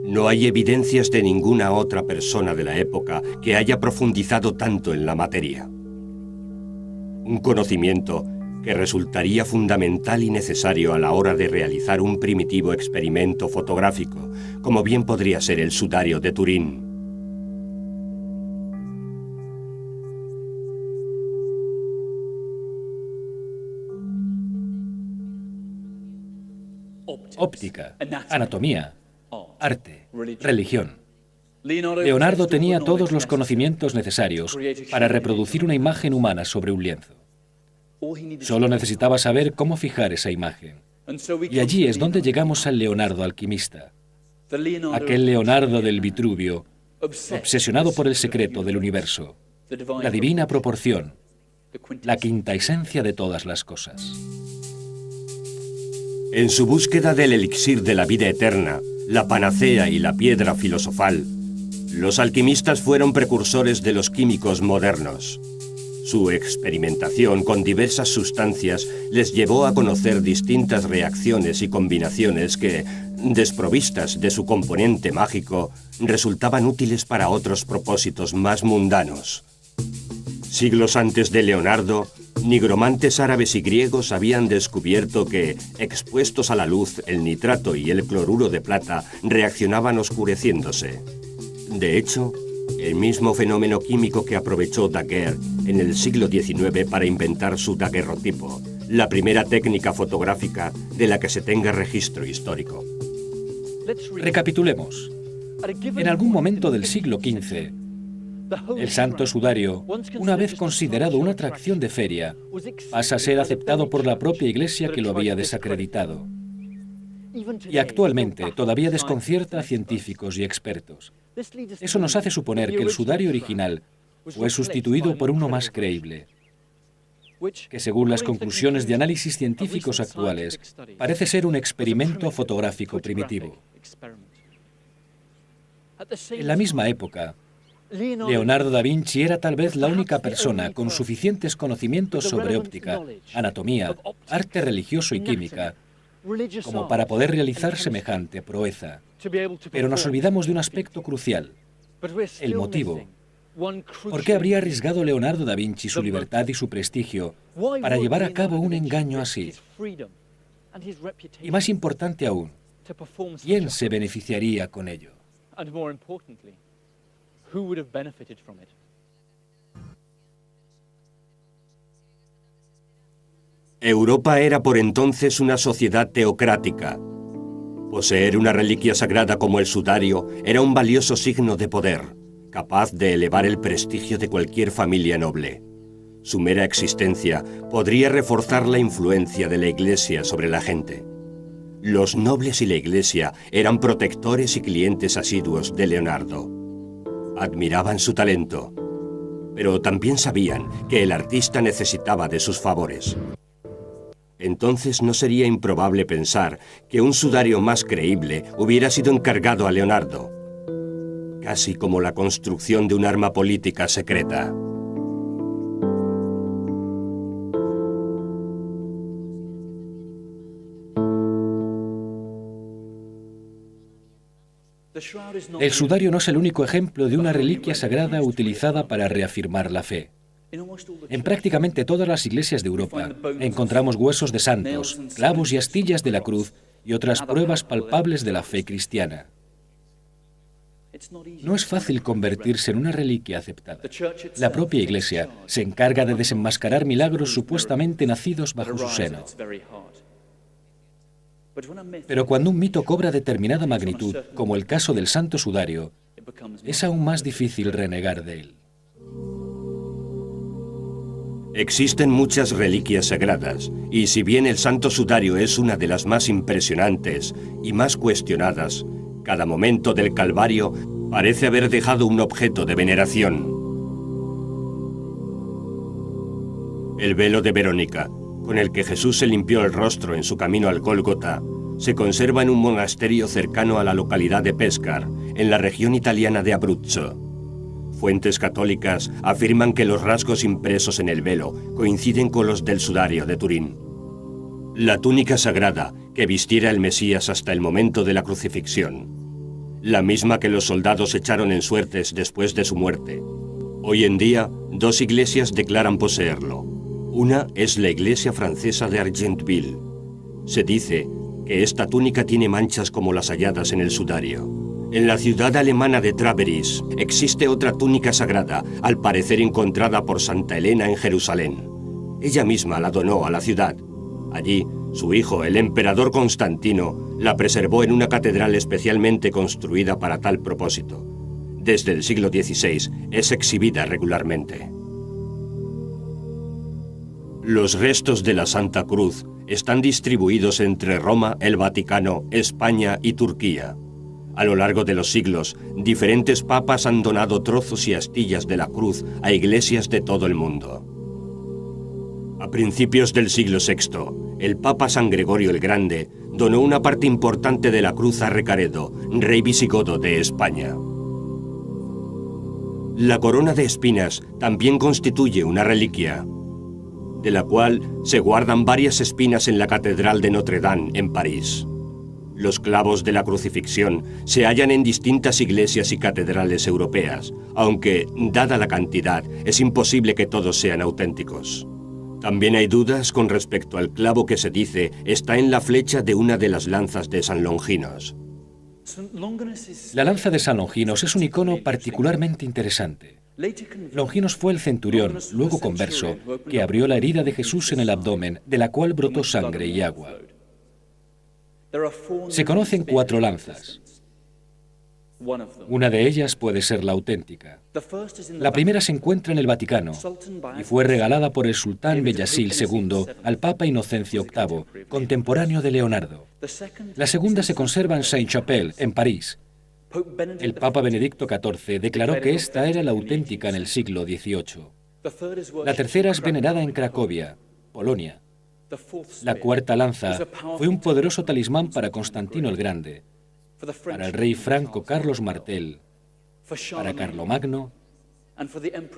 no hay evidencias de ninguna otra persona de la época que haya profundizado tanto en la materia. Un conocimiento que resultaría fundamental y necesario a la hora de realizar un primitivo experimento fotográfico, como bien podría ser el sudario de Turín. Óptica, anatomía, arte, religión. Leonardo tenía todos los conocimientos necesarios para reproducir una imagen humana sobre un lienzo. Solo necesitaba saber cómo fijar esa imagen. Y allí es donde llegamos al Leonardo alquimista. Aquel Leonardo del Vitruvio, obsesionado por el secreto del universo, la divina proporción, la quinta esencia de todas las cosas. En su búsqueda del elixir de la vida eterna, la panacea y la piedra filosofal, los alquimistas fueron precursores de los químicos modernos. Su experimentación con diversas sustancias les llevó a conocer distintas reacciones y combinaciones que, desprovistas de su componente mágico, resultaban útiles para otros propósitos más mundanos. Siglos antes de Leonardo, nigromantes árabes y griegos habían descubierto que, expuestos a la luz, el nitrato y el cloruro de plata reaccionaban oscureciéndose. De hecho, el mismo fenómeno químico que aprovechó Daguerre en el siglo XIX para inventar su daguerrotipo, la primera técnica fotográfica de la que se tenga registro histórico. Recapitulemos. En algún momento del siglo XV, el Santo Sudario, una vez considerado una atracción de feria, pasa a ser aceptado por la propia Iglesia que lo había desacreditado. Y actualmente todavía desconcierta a científicos y expertos. Eso nos hace suponer que el sudario original fue sustituido por uno más creíble, que según las conclusiones de análisis científicos actuales, parece ser un experimento fotográfico primitivo. En la misma época, Leonardo da Vinci era tal vez la única persona con suficientes conocimientos sobre óptica, anatomía, arte religioso y química, como para poder realizar semejante proeza. Pero nos olvidamos de un aspecto crucial, el motivo. ¿Por qué habría arriesgado Leonardo da Vinci su libertad y su prestigio para llevar a cabo un engaño así? Y más importante aún, ¿quién se beneficiaría con ello? Europa era por entonces una sociedad teocrática. Poseer una reliquia sagrada como el sudario era un valioso signo de poder, capaz de elevar el prestigio de cualquier familia noble. Su mera existencia podría reforzar la influencia de la Iglesia sobre la gente. Los nobles y la Iglesia eran protectores y clientes asiduos de Leonardo. Admiraban su talento, pero también sabían que el artista necesitaba de sus favores. Entonces no sería improbable pensar que un sudario más creíble hubiera sido encargado a Leonardo, casi como la construcción de un arma política secreta. El sudario no es el único ejemplo de una reliquia sagrada utilizada para reafirmar la fe. En prácticamente todas las iglesias de Europa encontramos huesos de santos, clavos y astillas de la cruz y otras pruebas palpables de la fe cristiana. No es fácil convertirse en una reliquia aceptada. La propia Iglesia se encarga de desenmascarar milagros supuestamente nacidos bajo su seno. Pero cuando un mito cobra determinada magnitud, como el caso del Santo Sudario, es aún más difícil renegar de él. Existen muchas reliquias sagradas, y si bien el Santo Sudario es una de las más impresionantes y más cuestionadas, cada momento del Calvario parece haber dejado un objeto de veneración. El velo de Verónica, con el que Jesús se limpió el rostro en su camino al Gólgota, se conserva en un monasterio cercano a la localidad de Pescar, en la región italiana de Abruzzo. Fuentes católicas afirman que los rasgos impresos en el velo coinciden con los del sudario de Turín. La túnica sagrada que vistiera el Mesías hasta el momento de la crucifixión, la misma que los soldados echaron en suertes después de su muerte. Hoy en día, dos iglesias declaran poseerlo. Una es la iglesia francesa de Argentville. Se dice que esta túnica tiene manchas como las halladas en el sudario. En la ciudad alemana de Traveris existe otra túnica sagrada, al parecer encontrada por Santa Elena en Jerusalén. Ella misma la donó a la ciudad. Allí, su hijo, el emperador Constantino, la preservó en una catedral especialmente construida para tal propósito. Desde el siglo XVI es exhibida regularmente. Los restos de la Santa Cruz están distribuidos entre Roma, el Vaticano, España y Turquía. A lo largo de los siglos, diferentes papas han donado trozos y astillas de la cruz a iglesias de todo el mundo. A principios del siglo VI, el Papa San Gregorio el Grande donó una parte importante de la cruz a Recaredo, rey visigodo de España. La corona de espinas también constituye una reliquia, de la cual se guardan varias espinas en la Catedral de Notre-Dame en París. Los clavos de la crucifixión se hallan en distintas iglesias y catedrales europeas, aunque, dada la cantidad, es imposible que todos sean auténticos. También hay dudas con respecto al clavo que se dice está en la flecha de una de las lanzas de San Longinos. La lanza de San Longinos es un icono particularmente interesante. Longinos fue el centurión, luego converso, que abrió la herida de Jesús en el abdomen, de la cual brotó sangre y agua. Se conocen 4 lanzas. Una de ellas puede ser la auténtica. La primera se encuentra en el Vaticano y fue regalada por el sultán Bellasil II al Papa Inocencio VIII, contemporáneo de Leonardo. La segunda se conserva en Saint-Chapelle, en París. El Papa Benedicto XIV declaró que esta era la auténtica en el siglo XVIII. La tercera es venerada en Cracovia, Polonia. La cuarta lanza fue un poderoso talismán para Constantino el Grande, para el rey franco Carlos Martel, para Carlomagno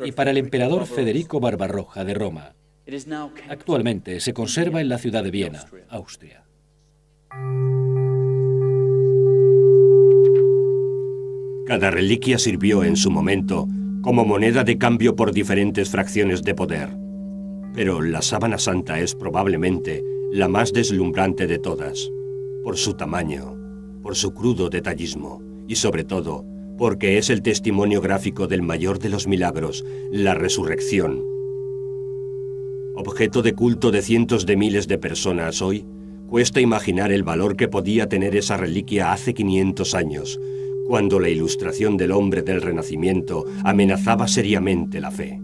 y para el emperador Federico Barbarroja de Roma. Actualmente se conserva en la ciudad de Viena, Austria. Cada reliquia sirvió en su momento como moneda de cambio por diferentes fracciones de poder. Pero la sábana santa es probablemente la más deslumbrante de todas, por su tamaño, por su crudo detallismo y sobre todo porque es el testimonio gráfico del mayor de los milagros, la resurrección. Objeto de culto de cientos de miles de personas hoy, cuesta imaginar el valor que podía tener esa reliquia hace 500 años, cuando la ilustración del hombre del Renacimiento amenazaba seriamente la fe.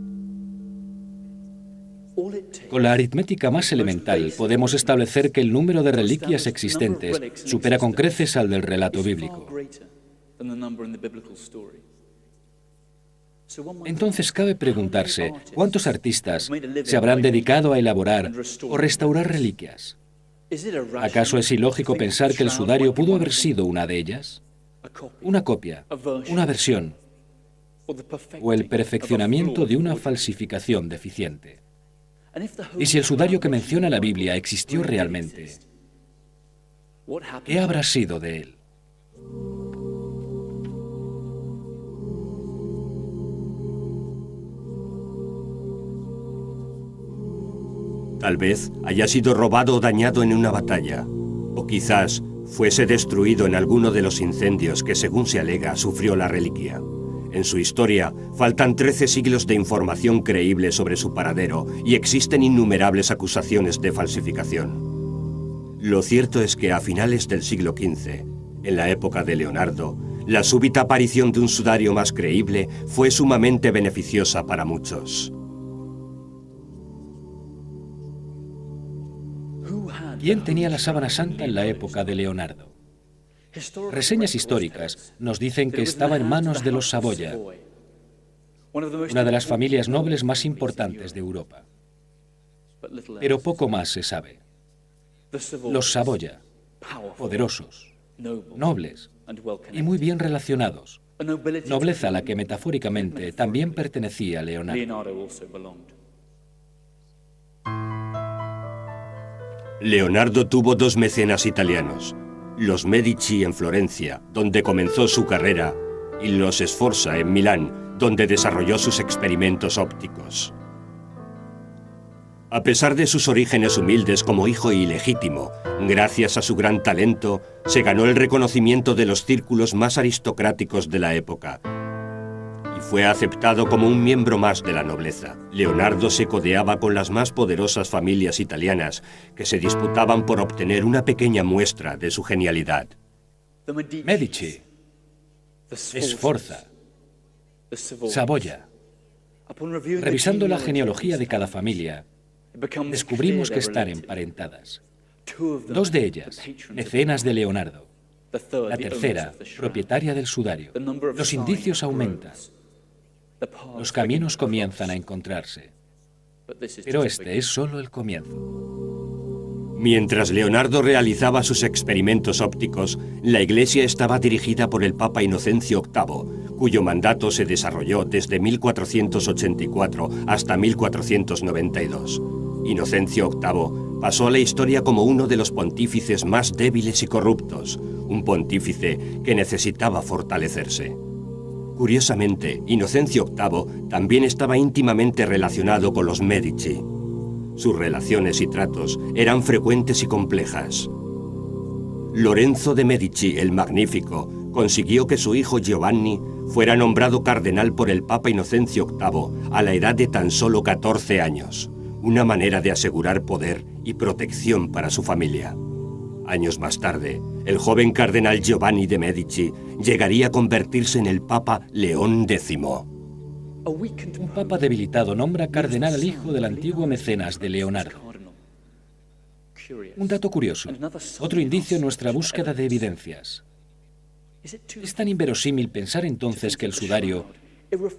Con la aritmética más elemental podemos establecer que el número de reliquias existentes supera con creces al del relato bíblico. Entonces cabe preguntarse, ¿cuántos artistas se habrán dedicado a elaborar o restaurar reliquias? ¿Acaso es ilógico pensar que el sudario pudo haber sido una de ellas? Una copia, una versión, o el perfeccionamiento de una falsificación deficiente. Y si el sudario que menciona la Biblia existió realmente, ¿qué habrá sido de él? Tal vez haya sido robado o dañado en una batalla, o quizás fuese destruido en alguno de los incendios que, según se alega, sufrió la reliquia. En su historia faltan 13 siglos de información creíble sobre su paradero y existen innumerables acusaciones de falsificación. Lo cierto es que a finales del siglo XV, en la época de Leonardo, la súbita aparición de un sudario más creíble fue sumamente beneficiosa para muchos. ¿Quién tenía la sábana santa en la época de Leonardo? Reseñas históricas nos dicen que estaba en manos de los Saboya, una de las familias nobles más importantes de Europa. Pero poco más se sabe. Los Saboya, poderosos, nobles y muy bien relacionados, nobleza a la que metafóricamente también pertenecía Leonardo. Leonardo tuvo dos mecenas italianos, los Medici en Florencia, donde comenzó su carrera, y los Sforza en Milán, donde desarrolló sus experimentos ópticos. A pesar de sus orígenes humildes como hijo ilegítimo, gracias a su gran talento, se ganó el reconocimiento de los círculos más aristocráticos de la época, y fue aceptado como un miembro más de la nobleza. Leonardo se codeaba con las más poderosas familias italianas que se disputaban por obtener una pequeña muestra de su genialidad. Medici, Sforza, Saboya. Revisando la genealogía de cada familia, descubrimos que están emparentadas. Dos de ellas, mecenas de Leonardo. La tercera, propietaria del sudario. Los indicios aumentan. Los caminos comienzan a encontrarse. Pero este es solo el comienzo. Mientras Leonardo realizaba sus experimentos ópticos, la Iglesia estaba dirigida por el Papa Inocencio VIII, cuyo mandato se desarrolló desde 1484 hasta 1492. Inocencio VIII pasó a la historia como uno de los pontífices más débiles y corruptos, un pontífice que necesitaba fortalecerse. Curiosamente, Inocencio VIII también estaba íntimamente relacionado con los Medici. Sus relaciones y tratos eran frecuentes y complejas. Lorenzo de Medici, el Magnífico, consiguió que su hijo Giovanni fuera nombrado cardenal por el Papa Inocencio VIII a la edad de tan solo 14 años, una manera de asegurar poder y protección para su familia. Años más tarde, el joven cardenal Giovanni de Medici llegaría a convertirse en el Papa León X. Un papa debilitado nombra cardenal al hijo del antiguo mecenas de Leonardo. Un dato curioso, otro indicio en nuestra búsqueda de evidencias. Es tan inverosímil pensar entonces que el sudario,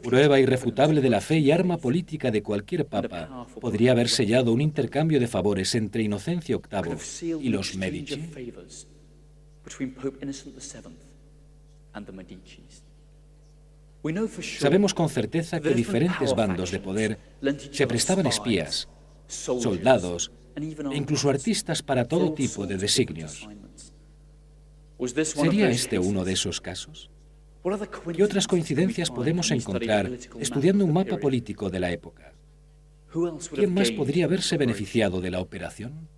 prueba irrefutable de la fe y arma política de cualquier papa, podría haber sellado un intercambio de favores entre Inocencio VIII y los Medici. Sabemos con certeza que diferentes bandos de poder se prestaban espías, soldados e incluso artistas para todo tipo de designios. ¿Sería este uno de esos casos? ¿Qué otras coincidencias podemos encontrar estudiando un mapa político de la época? ¿Quién más podría haberse beneficiado de la operación?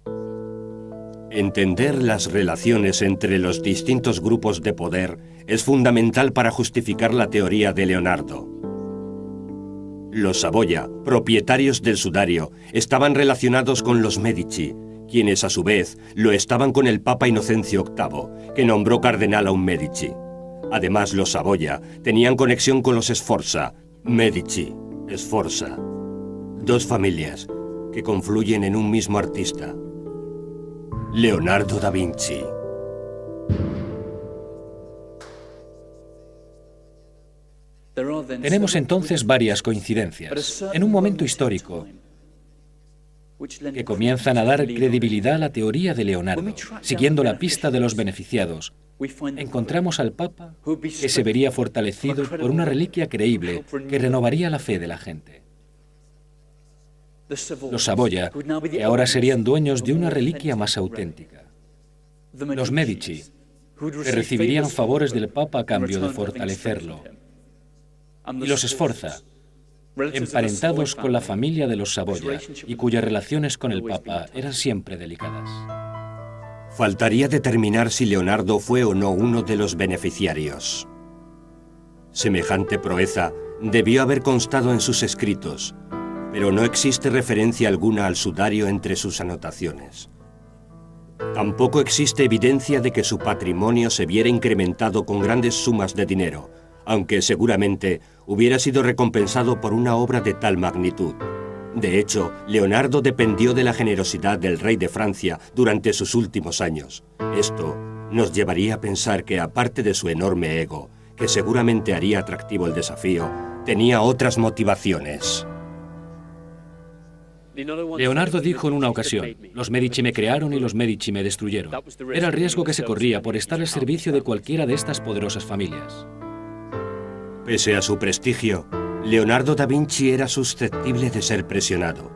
Entender las relaciones entre los distintos grupos de poder es fundamental para justificar la teoría de Leonardo. Los Saboya, propietarios del sudario, estaban relacionados con los Medici, quienes a su vez lo estaban con el Papa Inocencio VIII, que nombró cardenal a un Medici. Además, los Saboya tenían conexión con los Sforza, Medici, Sforza, dos familias que confluyen en un mismo artista, Leonardo da Vinci. Tenemos entonces varias coincidencias, en un momento histórico, que comienzan a dar credibilidad a la teoría de Leonardo. Siguiendo la pista de los beneficiados, encontramos al Papa que se vería fortalecido por una reliquia creíble que renovaría la fe de la gente. Los Saboya, que ahora serían dueños de una reliquia más auténtica. Los Medici, que recibirían favores del Papa a cambio de fortalecerlo. Y los Sforza, emparentados con la familia de los Saboya y cuyas relaciones con el Papa eran siempre delicadas. Faltaría determinar si Leonardo fue o no uno de los beneficiarios. Semejante proeza debió haber constado en sus escritos, pero no existe referencia alguna al sudario entre sus anotaciones. Tampoco existe evidencia de que su patrimonio se viera incrementado con grandes sumas de dinero, aunque seguramente hubiera sido recompensado por una obra de tal magnitud. De hecho, Leonardo dependió de la generosidad del rey de Francia durante sus últimos años. Esto nos llevaría a pensar que, aparte de su enorme ego, que seguramente haría atractivo el desafío, tenía otras motivaciones. Leonardo dijo en una ocasión: los Medici me crearon y los Medici me destruyeron. Era el riesgo que se corría por estar al servicio de cualquiera de estas poderosas familias. Pese a su prestigio, Leonardo da Vinci era susceptible de ser presionado.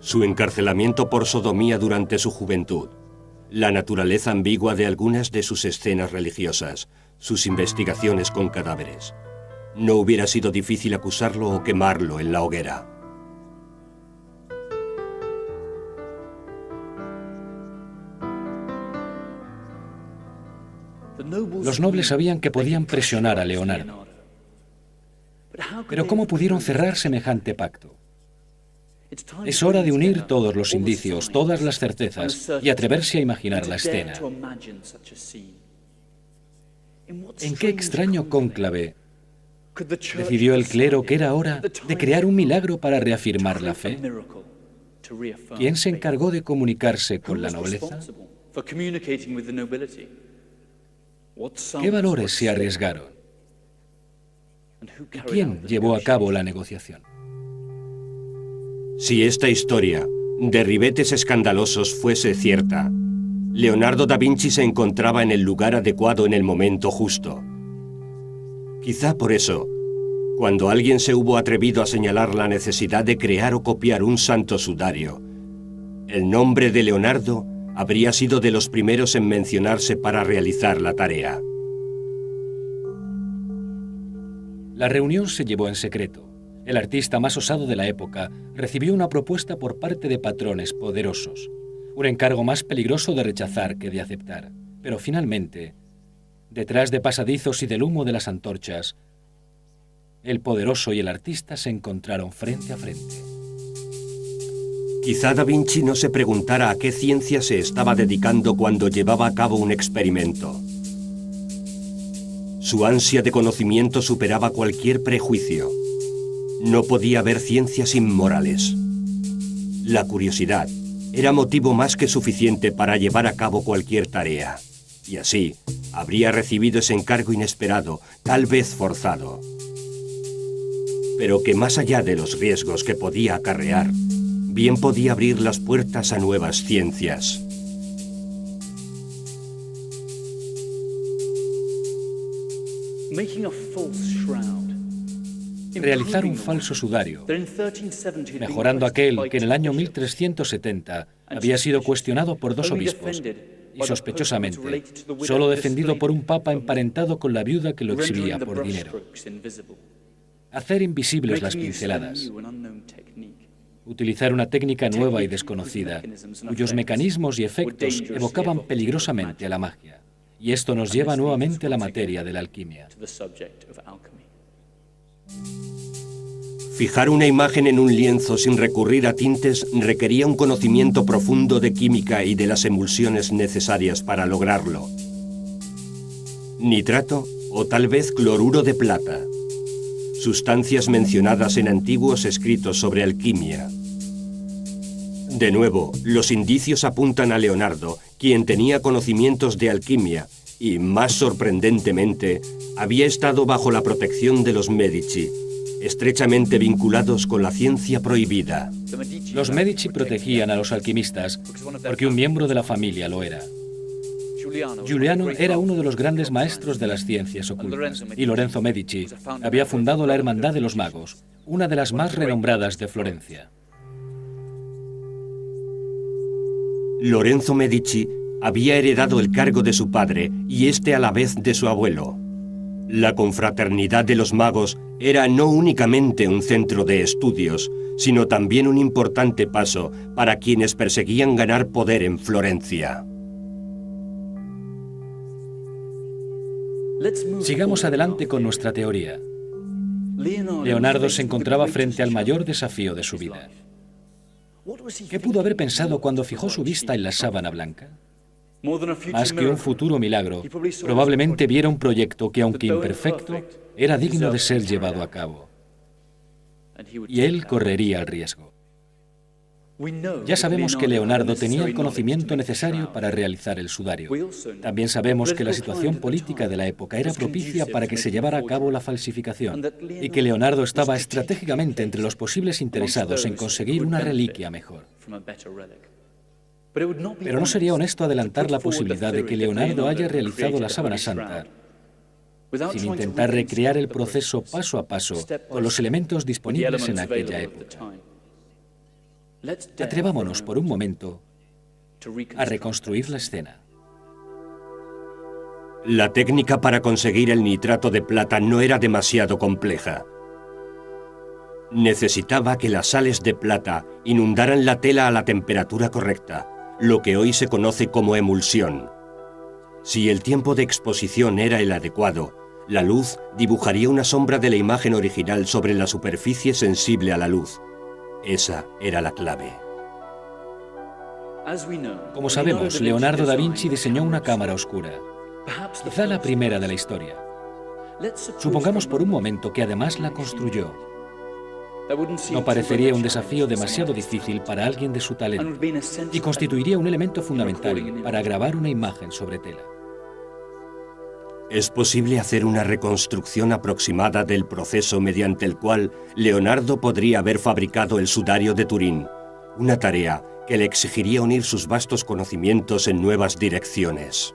Su encarcelamiento por sodomía durante su juventud, la naturaleza ambigua de algunas de sus escenas religiosas, sus investigaciones con cadáveres. No hubiera sido difícil acusarlo o quemarlo en la hoguera. Los nobles sabían que podían presionar a Leonardo. Pero ¿cómo pudieron cerrar semejante pacto? Es hora de unir todos los indicios, todas las certezas, y atreverse a imaginar la escena. ¿En qué extraño cónclave decidió el clero que era hora de crear un milagro para reafirmar la fe? ¿Quién se encargó de comunicarse con la nobleza? ¿Qué valores se arriesgaron? ¿Y quién llevó a cabo la negociación? Si esta historia, de ribetes escandalosos, fuese cierta, Leonardo da Vinci se encontraba en el lugar adecuado en el momento justo. Quizá por eso, cuando alguien se hubo atrevido a señalar la necesidad de crear o copiar un santo sudario, el nombre de Leonardo habría sido de los primeros en mencionarse para realizar la tarea. La reunión se llevó en secreto. El artista más osado de la época recibió una propuesta por parte de patrones poderosos, un encargo más peligroso de rechazar que de aceptar. Pero finalmente, detrás de pasadizos y del humo de las antorchas, el poderoso y el artista se encontraron frente a frente. Quizá da Vinci no se preguntara a qué ciencia se estaba dedicando cuando llevaba a cabo un experimento. Su ansia de conocimiento superaba cualquier prejuicio. No podía haber ciencias inmorales. La curiosidad era motivo más que suficiente para llevar a cabo cualquier tarea. Y así, habría recibido ese encargo inesperado, tal vez forzado. Pero que más allá de los riesgos que podía acarrear, bien podía abrir las puertas a nuevas ciencias. Realizar un falso sudario, mejorando aquel que en el año 1370 había sido cuestionado por dos obispos y sospechosamente solo defendido por un papa emparentado con la viuda que lo exhibía por dinero. Hacer invisibles las pinceladas, utilizar una técnica nueva y desconocida, cuyos mecanismos y efectos evocaban peligrosamente a la magia. Y esto nos lleva nuevamente a la materia de la alquimia. Fijar una imagen en un lienzo sin recurrir a tintes requería un conocimiento profundo de química y de las emulsiones necesarias para lograrlo. Nitrato o tal vez cloruro de plata, sustancias mencionadas en antiguos escritos sobre alquimia. De nuevo, los indicios apuntan a Leonardo, quien tenía conocimientos de alquimia y, más sorprendentemente, había estado bajo la protección de los Medici, estrechamente vinculados con la ciencia prohibida. Los Medici protegían a los alquimistas porque un miembro de la familia lo era. Giuliano era uno de los grandes maestros de las ciencias ocultas y Lorenzo Medici había fundado la Hermandad de los Magos, una de las más renombradas de Florencia. Lorenzo Medici había heredado el cargo de su padre y este a la vez de su abuelo. La confraternidad de los magos era no únicamente un centro de estudios, sino también un importante paso para quienes perseguían ganar poder en Florencia. Sigamos adelante con nuestra teoría. Leonardo se encontraba frente al mayor desafío de su vida. ¿Qué pudo haber pensado cuando fijó su vista en la sábana blanca? Más que un futuro milagro, probablemente viera un proyecto que, aunque imperfecto, era digno de ser llevado a cabo. Y él correría el riesgo. Ya sabemos que Leonardo tenía el conocimiento necesario para realizar el sudario. También sabemos que la situación política de la época era propicia para que se llevara a cabo la falsificación y que Leonardo estaba estratégicamente entre los posibles interesados en conseguir una reliquia mejor. Pero no sería honesto adelantar la posibilidad de que Leonardo haya realizado la sábana santa sin intentar recrear el proceso paso a paso con los elementos disponibles en aquella época. Atrevámonos por un momento a reconstruir la escena. La técnica para conseguir el nitrato de plata no era demasiado compleja. Necesitaba que las sales de plata inundaran la tela a la temperatura correcta, lo que hoy se conoce como emulsión. Si el tiempo de exposición era el adecuado, la luz dibujaría una sombra de la imagen original sobre la superficie sensible a la luz. Esa era la clave. Como sabemos, Leonardo da Vinci diseñó una cámara oscura, quizá la primera de la historia. Supongamos por un momento que además la construyó. No parecería un desafío demasiado difícil para alguien de su talento y constituiría un elemento fundamental para grabar una imagen sobre tela. Es posible hacer una reconstrucción aproximada del proceso mediante el cual Leonardo podría haber fabricado el sudario de Turín, una tarea que le exigiría unir sus vastos conocimientos en nuevas direcciones.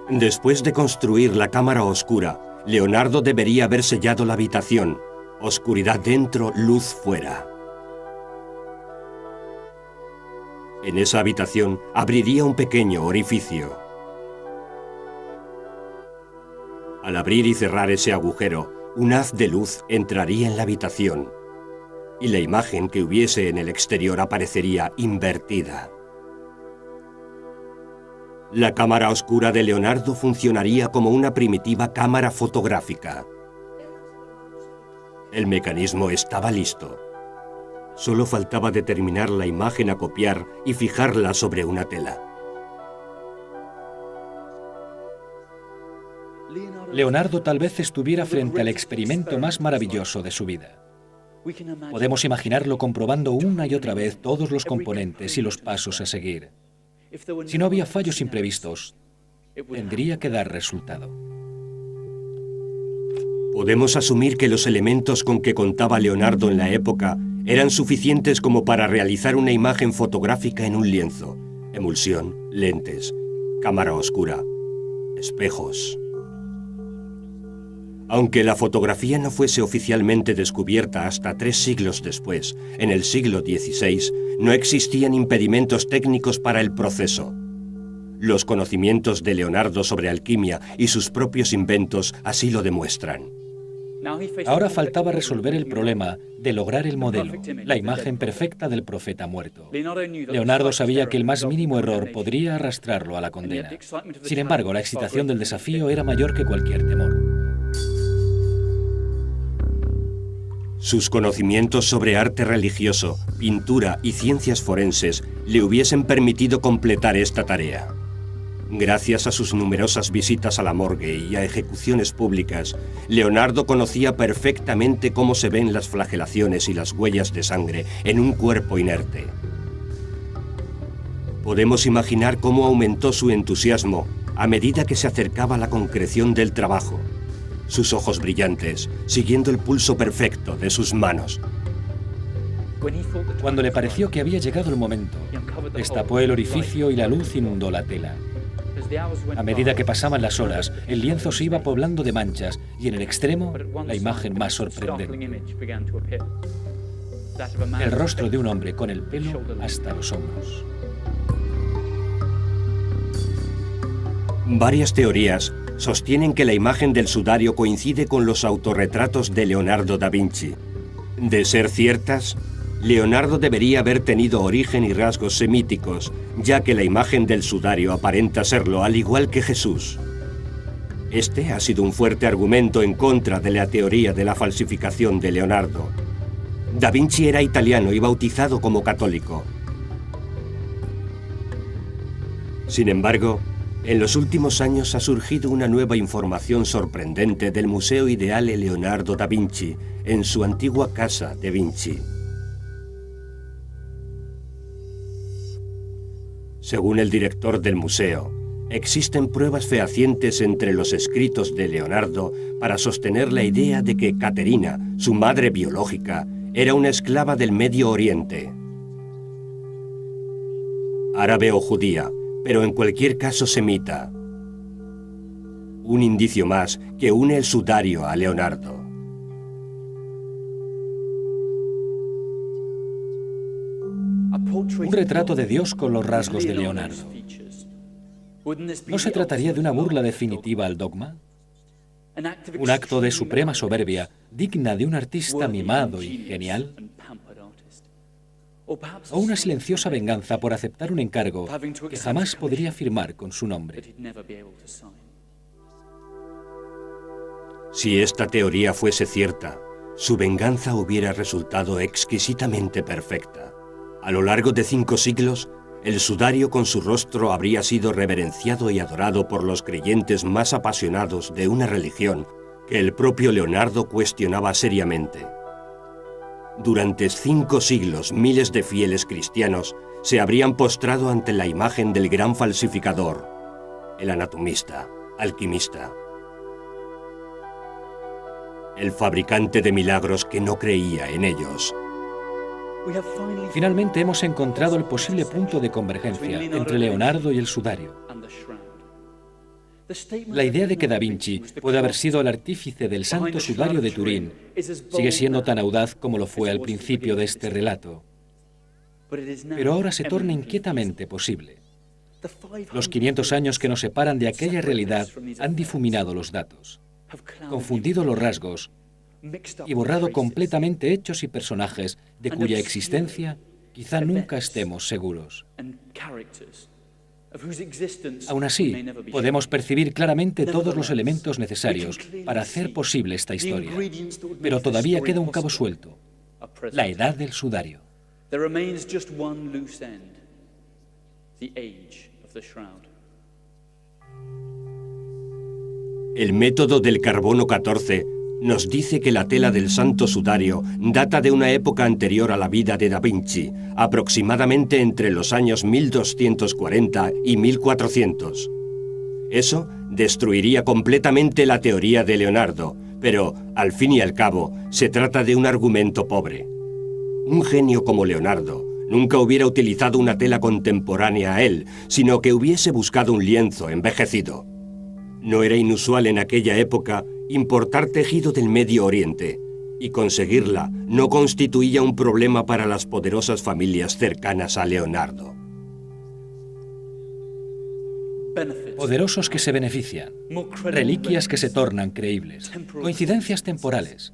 Después de construir la cámara oscura, Leonardo debería haber sellado la habitación, oscuridad dentro, luz fuera. En esa habitación abriría un pequeño orificio. Al abrir y cerrar ese agujero, un haz de luz entraría en la habitación y la imagen que hubiese en el exterior aparecería invertida. La cámara oscura de Leonardo funcionaría como una primitiva cámara fotográfica. El mecanismo estaba listo. Solo faltaba determinar la imagen a copiar y fijarla sobre una tela. Leonardo tal vez estuviera frente al experimento más maravilloso de su vida. Podemos imaginarlo comprobando una y otra vez todos los componentes y los pasos a seguir. Si no había fallos imprevistos, tendría que dar resultado. Podemos asumir que los elementos con que contaba Leonardo en la época eran suficientes como para realizar una imagen fotográfica en un lienzo. Emulsión, lentes, cámara oscura, espejos. Aunque la fotografía no fuese oficialmente descubierta hasta 3 siglos después, en el siglo XVI, no existían impedimentos técnicos para el proceso. Los conocimientos de Leonardo sobre alquimia y sus propios inventos así lo demuestran. Ahora faltaba resolver el problema de lograr el modelo, la imagen perfecta del profeta muerto. Leonardo sabía que el más mínimo error podría arrastrarlo a la condena. Sin embargo, la excitación del desafío era mayor que cualquier temor. Sus conocimientos sobre arte religioso, pintura y ciencias forenses le hubiesen permitido completar esta tarea. Gracias a sus numerosas visitas a la morgue y a ejecuciones públicas, Leonardo conocía perfectamente cómo se ven las flagelaciones y las huellas de sangre en un cuerpo inerte. Podemos imaginar cómo aumentó su entusiasmo a medida que se acercaba la concreción del trabajo. Sus ojos brillantes, siguiendo el pulso perfecto de sus manos. Cuando le pareció que había llegado el momento, destapó el orificio y la luz inundó la tela. A medida que pasaban las horas, el lienzo se iba poblando de manchas y en el extremo, la imagen más sorprendente. El rostro de un hombre con el pelo hasta los hombros. Varias teorías sostienen que la imagen del sudario coincide con los autorretratos de Leonardo da Vinci. De ser ciertas, Leonardo debería haber tenido origen y rasgos semíticos, ya que la imagen del sudario aparenta serlo, al igual que Jesús. Este ha sido un fuerte argumento en contra de la teoría de la falsificación de Leonardo. Da Vinci era italiano y bautizado como católico. Sin embargo, en los últimos años ha surgido una nueva información sorprendente del Museo Ideale Leonardo da Vinci, en su antigua casa de Vinci. Según el director del museo, existen pruebas fehacientes entre los escritos de Leonardo para sostener la idea de que Caterina, su madre biológica, era una esclava del Medio Oriente. Árabe o judía, pero en cualquier caso semita. Un indicio más que une el sudario a Leonardo. Un retrato de Dios con los rasgos de Leonardo. ¿No se trataría de una burla definitiva al dogma? ¿Un acto de suprema soberbia, digna de un artista mimado y genial? ¿O una silenciosa venganza por aceptar un encargo que jamás podría firmar con su nombre? Si esta teoría fuese cierta, su venganza hubiera resultado exquisitamente perfecta. A lo largo de 5 siglos, el sudario con su rostro habría sido reverenciado y adorado por los creyentes más apasionados de una religión que el propio Leonardo cuestionaba seriamente. Durante 5 siglos, miles de fieles cristianos se habrían postrado ante la imagen del gran falsificador, el anatomista, alquimista. El fabricante de milagros que no creía en ellos. Finalmente hemos encontrado el posible punto de convergencia entre Leonardo y el sudario. La idea de que Da Vinci puede haber sido el artífice del Santo Sudario de Turín sigue siendo tan audaz como lo fue al principio de este relato. Pero ahora se torna inquietamente posible. Los 500 años que nos separan de aquella realidad han difuminado los datos, confundido los rasgos y borrado completamente hechos y personajes de cuya existencia quizá nunca estemos seguros. Aún así, podemos percibir claramente todos los elementos necesarios para hacer posible esta historia, pero todavía queda un cabo suelto: la edad del sudario. El método del carbono 14 nos dice que la tela del Santo Sudario data de una época anterior a la vida de Da Vinci, aproximadamente entre los años 1240 y 1400. Eso destruiría completamente la teoría de Leonardo, pero, al fin y al cabo, se trata de un argumento pobre. Un genio como Leonardo nunca hubiera utilizado una tela contemporánea a él, sino que hubiese buscado un lienzo envejecido. No era inusual en aquella época importar tejido del Medio Oriente, y conseguirla no constituía un problema para las poderosas familias cercanas a Leonardo. poderosos que se benefician, reliquias que se tornan creíbles, coincidencias temporales,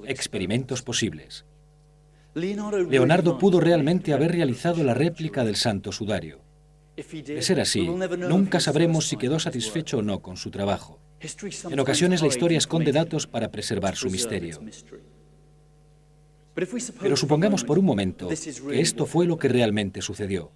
experimentos posibles. Leonardo pudo realmente haber realizado la réplica del Santo Sudario. De ser así, nunca sabremos si quedó satisfecho o no con su trabajo. En ocasiones la historia esconde datos para preservar su misterio. Pero supongamos por un momento que esto fue lo que realmente sucedió.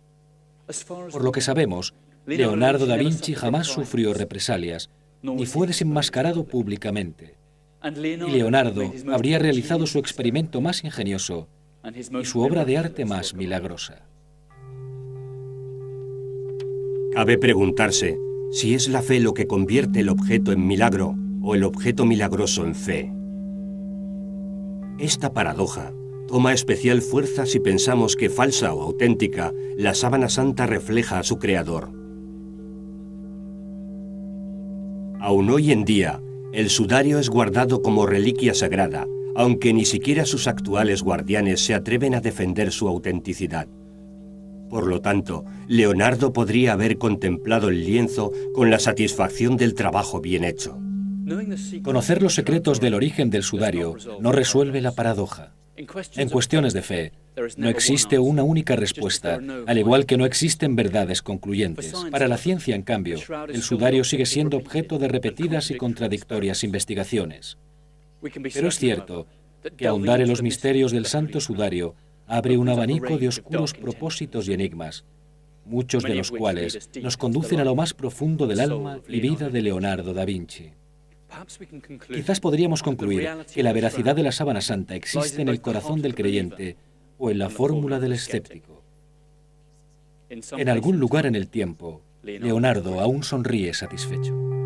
Por lo que sabemos, Leonardo da Vinci jamás sufrió represalias, ni fue desenmascarado públicamente. Y Leonardo habría realizado su experimento más ingenioso y su obra de arte más milagrosa. Cabe preguntarse si es la fe lo que convierte el objeto en milagro o el objeto milagroso en fe. Esta paradoja toma especial fuerza si pensamos que, falsa o auténtica, la sábana santa refleja a su creador. Aún hoy en día, el sudario es guardado como reliquia sagrada, aunque ni siquiera sus actuales guardianes se atreven a defender su autenticidad. Por lo tanto, Leonardo podría haber contemplado el lienzo con la satisfacción del trabajo bien hecho. Conocer los secretos del origen del sudario no resuelve la paradoja. En cuestiones de fe, no existe una única respuesta, al igual que no existen verdades concluyentes. Para la ciencia, en cambio, el sudario sigue siendo objeto de repetidas y contradictorias investigaciones. Pero es cierto que ahondar en los misterios del Santo Sudario abre un abanico de oscuros propósitos y enigmas, muchos de los cuales nos conducen a lo más profundo del alma y vida de Leonardo da Vinci. Quizás podríamos concluir que la veracidad de la sábana santa existe en el corazón del creyente o en la fórmula del escéptico. En algún lugar en el tiempo, Leonardo aún sonríe satisfecho.